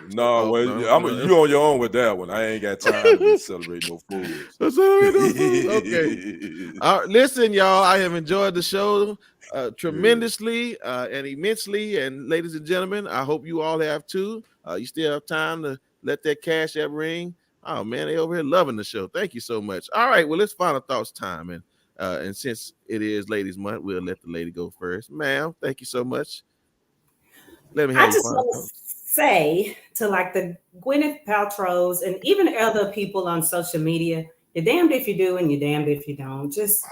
C: You on your own with that one. I ain't got time to celebrate no fools.
A: Okay. All right, listen, y'all. I have enjoyed the show tremendously and immensely. And ladies and gentlemen, I hope you all have too. You still have time to let that Cash App ring. Oh man, they over here loving the show. Thank you so much. All right, well, it's final thoughts time. And since it is Ladies Month, we'll let the lady go first. Ma'am, thank you so much. Let me have your final thoughts.
B: Say to like the Gwyneth Paltrows and even other people on social media, you're damned if you do and you're damned if you don't. Just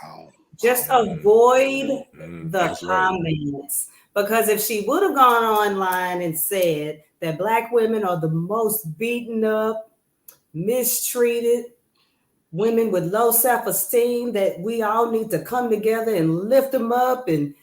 B: avoid the comments. Because if she would have gone online and said that Black women are the most beaten up, mistreated women with low self-esteem, that we all need to come together and lift them up and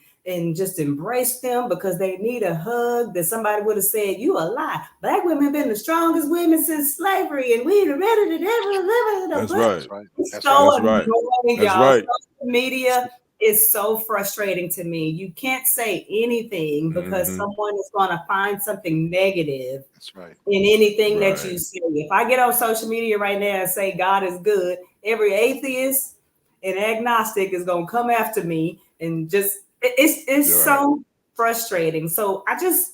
B: just embrace them because they need a hug, that somebody would have said, you a lie. Black women have been the strongest women since slavery, and we ready to ever.
C: That's right.
B: It's so annoying, y'all.
C: Right.
B: Social media is so frustrating to me. You can't say anything because someone is going to find something negative in anything that you say. If I get on social media right now and say God is good, every atheist and agnostic is going to come after me and just it's so frustrating. So I just,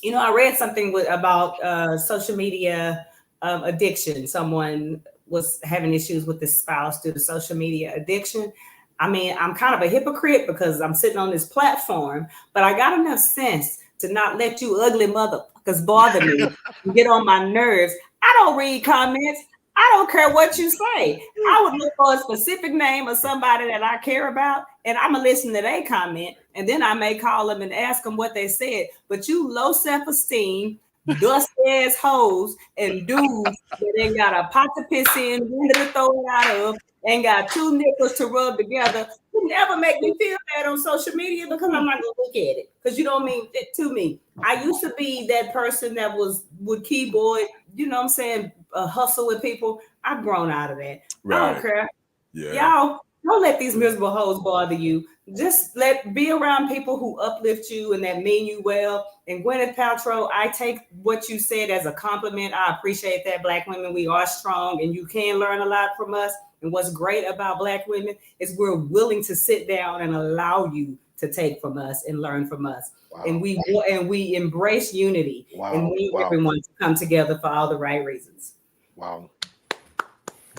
B: I read something about social media addiction. Someone was having issues with his spouse due to social media addiction. I mean, I'm kind of a hypocrite because I'm sitting on this platform, but I got enough sense to not let you ugly motherfuckers bother me and get on my nerves. I don't read comments. I don't care what you say. I would look for a specific name of somebody that I care about, and I'm going to listen to their comment, and then I may call them and ask them what they said. But you low self-esteem, dust-ass hoes, and dudes that ain't got a pot to piss in, window to throw it out of, ain't got two nickels to rub together, you never make me feel bad on social media because I'm not going to look at it because you don't mean it to me. I used to be that person that would keyboard, you know what I'm saying, hustle with people. I've grown out of that. I
C: Right.
B: don't care.
C: Yeah.
B: Y'all don't let these miserable hoes bother you. Just be around people who uplift you and that mean you well. And Gwyneth Paltrow, I take what you said as a compliment. I appreciate that. Black women, we are strong, and you can learn a lot from us. And what's great about Black women is we're willing to sit down and allow you to take from us and learn from us.
D: Wow.
B: And we embrace unity and we need everyone to come together for all the right reasons.
D: Wow.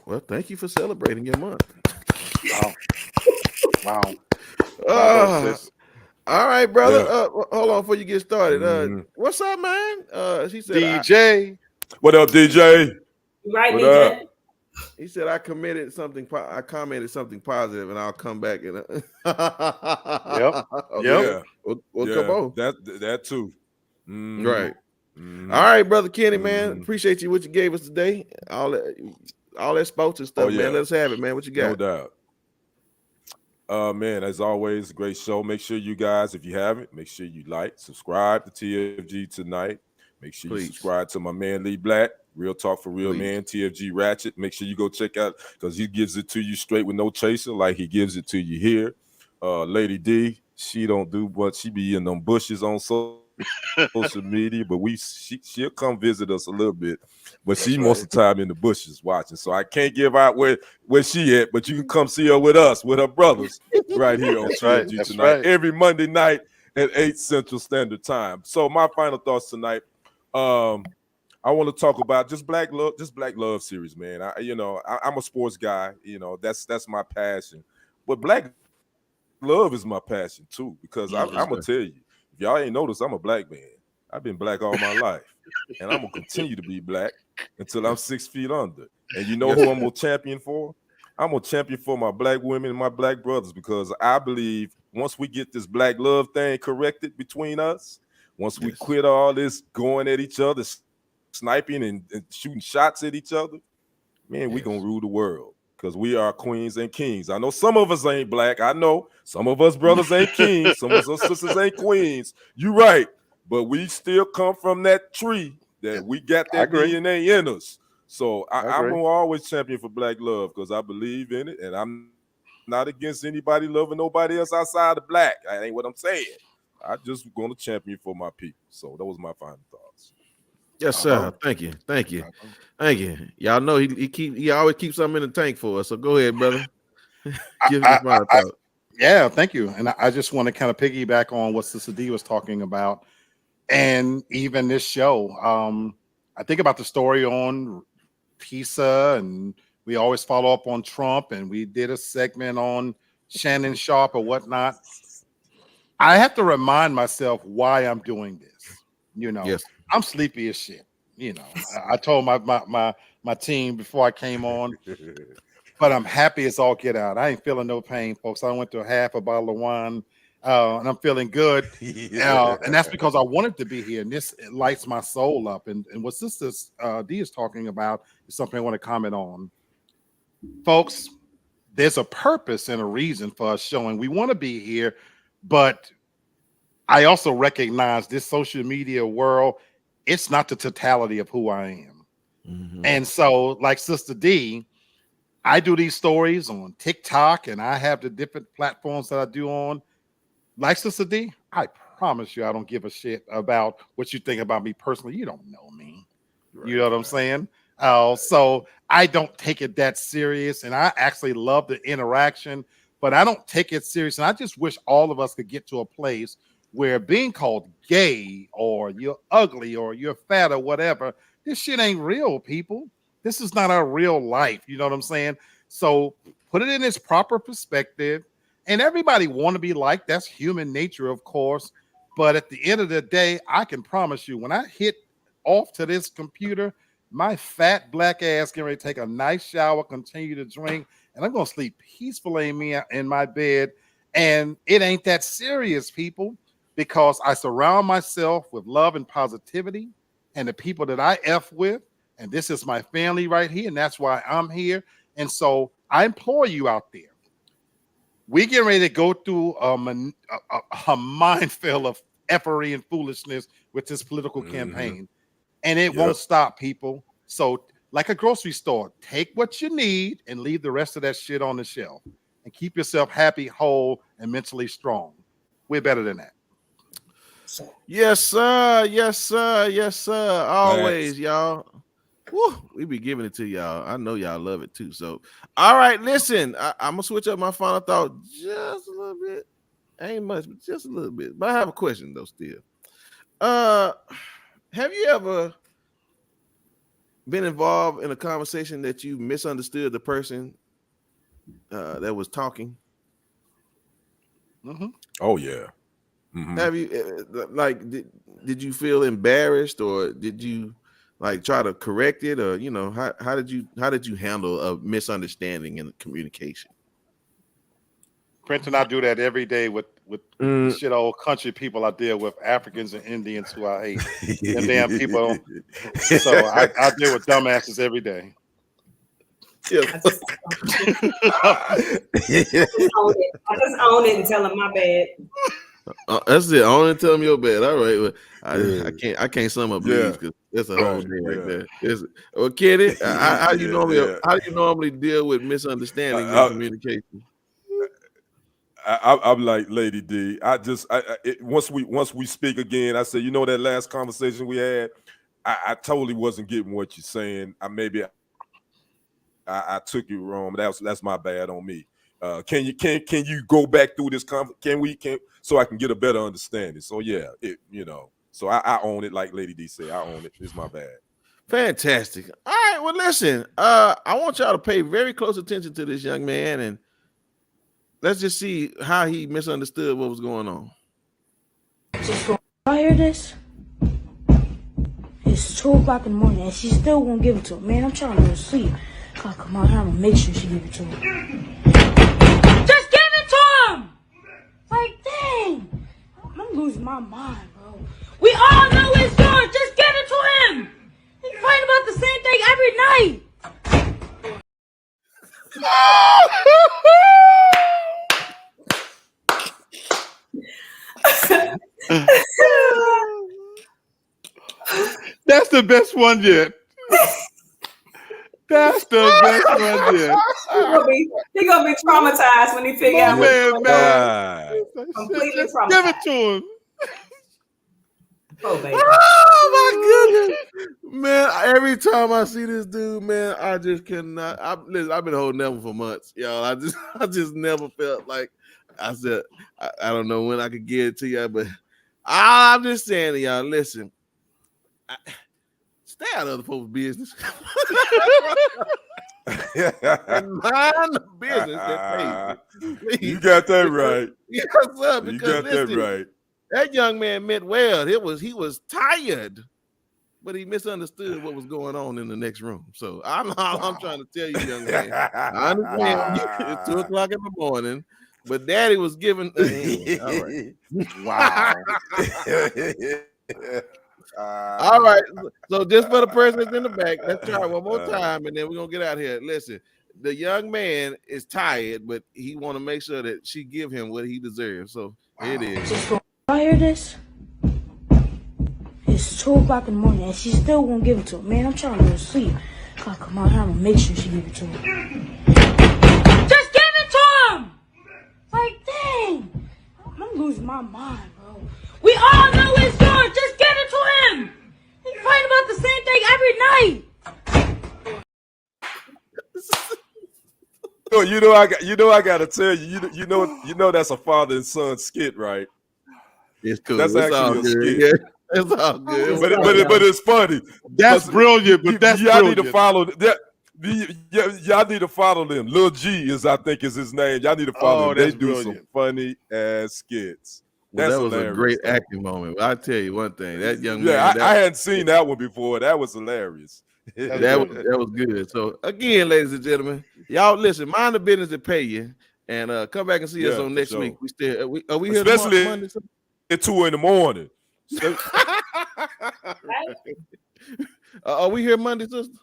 A: Well, thank you for celebrating your month.
D: Wow.
A: All right, brother.
C: Yeah.
A: Hold on before you get started.
C: Mhm.
A: What's up, man? She said,
D: DJ.
C: What up, DJ?
B: Right,
C: What
B: DJ?
C: up?
A: he said, I commented something positive, and I'll come back and.
D: Yep.
C: Yeah.
A: Well,
C: Yeah,
A: come on.
C: that too. Mhm.
A: Right.
C: Mhm.
A: All right, brother Kenny, man.
C: Mhm.
A: Appreciate you what you gave us today. All that sports and stuff,
C: Oh, yeah.
A: man. Let us have it, man. What you
C: No
A: got?
C: doubt. Man, as always, great show. Make sure you guys, if you haven't, make sure you subscribe to TFG tonight. Make sure you
A: Please.
C: subscribe to my man Lee Black, Real Talk for Real
A: Please.
C: Man, TFG Ratchet. Make sure you go check out because he gives it to you straight with no chaser, like he gives it to you here. Lady D, she don't do what she be in them bushes on social media, but she'll come visit us a little bit. But she most of the time in the bushes watching. So I can't give out where she at, but you can come see her with us, with her brothers, right here on
D: That's right.
C: TFG
D: That's
C: tonight,
D: right.
C: every Monday night at 8 Central Standard Time. So my final thoughts tonight. I want to talk about just Black Love series, man. I'm a sports guy. That's my passion. But Black Love is my passion too, because I'm gonna tell you, if y'all ain't noticed, I'm a Black man. I've been Black all my life, and I'm gonna continue to be Black until I'm 6 feet under. And you know who I'm gonna champion for? I'm gonna champion for my Black women and my Black brothers, because I believe once we get this Black love thing corrected between us, once we quit all this going at each other, sniping and shooting shots at each other, man, we gonna rule the world. Because we are queens and kings. I know some of us ain't Black. I know some of us brothers ain't kings. Some of us sisters ain't queens. You right. But we still come from that tree that we got that DNA in us. So I'm going to always champion for Black love because I believe in it. And I'm not against anybody loving nobody else outside of Black. That ain't what I'm saying. I just going to champion for my people. So that was my final thoughts.
A: Yes, sir. Thank you. Y'all know he always keeps something in the tank for us. So go ahead, brother. Give us my thought.
D: Yeah, thank you. And I just want to kind of piggyback on what Sister D was talking about, and even this show. I think about the story on PISA, and we always follow up on Trump, and we did a segment on Shannon Sharp or whatnot. I have to remind myself why I'm doing this.
A: Yes.
D: I'm sleepy as shit. I told my team before I came on, but I'm happy as all get out. I ain't feeling no pain, folks. I went to half a bottle of wine, and I'm feeling good. And that's because I wanted to be here, and this lights my soul up. And what Sister D is talking about is something I want to comment on. Folks, there's a purpose and a reason for us showing we want to be here, but I also recognize this social media world, it's not the totality of who I am.
A: Mm-hmm.
D: And so, like Sister D, I do these stories on TikTok, and I have the different platforms that I do on. Like Sister D, I promise you I don't give a shit about what you think about me personally. You don't know me. You know what I'm saying? So I don't take it that serious, and I actually love the interaction, but I don't take it serious. And I just wish all of us could get to a place where being called gay or you're ugly or you're fat or whatever, this shit ain't real, people. This is not our real life. You know what I'm saying? So put it in its proper perspective. And everybody want to be liked. That's human nature, of course. But at the end of the day, I can promise you, when I hit off to this computer, my fat Black ass getting ready to take a nice shower, continue to drink, and I'm going to sleep peacefully in my bed. And it ain't that serious, people, because I surround myself with love and positivity and the people that I F with. And this is my family right here. And that's why I'm here. And so I implore you out there. We get ready to go through a minefield of effery and foolishness with this political campaign. And it won't stop, people. So like a grocery store. Take what you need and leave the rest of that shit on the shelf, and keep yourself happy, whole, and mentally strong. We're better than that.
A: Yes, sir. Yes, sir. Yes, sir. Always, y'all. Woo, we be giving it to y'all. I know y'all love it too. So, all right, listen, I'm gonna switch up my final thought just a little bit. Ain't much, but just a little bit. But I have a question though. Still, have you ever been involved in a conversation that you misunderstood the person that was talking?
D: Mm-hmm.
C: Oh yeah. Mm-hmm.
A: Have you like did you feel embarrassed, or did you like try to correct it, or how did you handle a misunderstanding in communication?
D: Prince and I do that every day with shit old country people I deal with, Africans and Indians who I hate. Them damn people. So I deal with dumbasses every day.
A: Yeah.
B: I just own it and tell them my bad.
A: That's it. I only tell them your bad. All right, well, I can't sum up leads because that's a whole thing right there. Well, Kenny, how do you normally deal with misunderstandings in communication?
C: I'm like Lady D. Once we speak again, I say, that last conversation we had, I totally wasn't getting what you're saying. I took you wrong. That's my bad on me. Can you go back through this so I can get a better understanding? So yeah, so I own it, like Lady D said. I own it. It's my bad.
A: Fantastic. All right. Well, listen. I want y'all to pay very close attention to this young man, and let's just see how he misunderstood what was going on.
I: I hear this. It's 2 o'clock in the morning, and she still won't give it to him. Man, I'm trying to go to sleep. Gotta come out here. I'm gonna make sure she give it to him. Just give it to him! Like, dang. I'm losing my mind, bro. We all know it's yours. Just give it to him. They fight about the same thing every night.
D: That's the best one yet. That's the best one yet.
B: He gonna be traumatized when he figure out
D: man.
B: completely
D: Just
B: traumatized.
D: give it to him.
B: Oh, baby.
A: Oh my goodness, man! Every time I see this dude, man, I just cannot. I've been holding that one for months, y'all. I just never felt like I said. I don't know when I could get it to y'all, but I'm just saying to y'all, listen. Stay out of other people's business. And mind the business that pays you.
C: You got that right.
A: Yes, sir. Because
C: you got that right.
A: That young man meant well. He was tired, but he misunderstood what was going on in the next room. So I'm trying to tell you, young man. I understand it's 2 o'clock in the morning, but Daddy was giving. All right.
D: Wow.
A: All right. So just for the person that's in the back, let's try it one more time, and then we're gonna get out of here. Listen, the young man is tired, but he want to make sure that she give him what he deserves. So here it is.
I: I hear this. It's 2 o'clock in the morning, and she still won't give it to him. Man, I'm trying to go to sleep. Gotta come out here. I'm gonna make sure she give it to him. Just give it to him. Like, dang. I'm losing my mind, bro. We all know it's yours. Just give it to him. They fight about the same thing every night.
C: I gotta tell you, you know that's a father and son skit, right?
A: It's cool.
C: That's
A: it's all
C: actually a
A: good.
C: skit.
A: Yeah, it's all good.
C: But it's funny.
D: That's brilliant. But that's
C: y'all
D: brilliant.
C: need to follow that. Y'all need to follow them. Lil G I think is his name. Y'all need to follow them. They do
D: brilliant.
C: some funny ass skits.
A: Well,
C: That's
A: that was
C: hilarious,
A: a great
C: though.
A: acting moment. I'll tell you one thing. That young
C: Yeah,
A: man.
C: I hadn't seen that one before. That was hilarious.
A: That was good. So again, ladies and gentlemen, y'all listen, mind the business that pay you, and come back and see us
C: Yeah,
A: on
C: for
A: next
C: sure.
A: week. We still are we here
C: Especially
A: Monday?
C: at 2 in. So,
A: Are we here Monday, sister?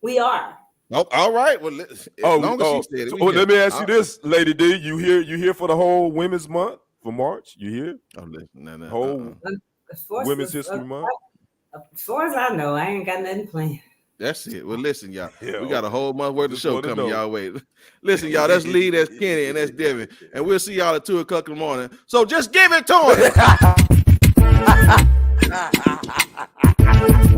B: We are.
A: Oh, all right. Well, as long as she said it. we here.
C: let me ask you
A: All
C: this, Lady D. You here for the whole Women's Month for March? You here?
A: right. Oh, listen, no.
C: Whole
B: As far as
C: Women's
B: this-
C: History Month?
B: As far as I know, I ain't got nothing planned.
A: That's it. Well, listen, y'all.
C: Yeah,
A: We got a whole month worth of
C: Just
A: show
C: wanna
A: coming
C: know.
A: y'all way. Listen, y'all. That's Lee, that's Kenny, and that's Devin. And we'll see y'all at 2:00 in the morning. So just give it to him.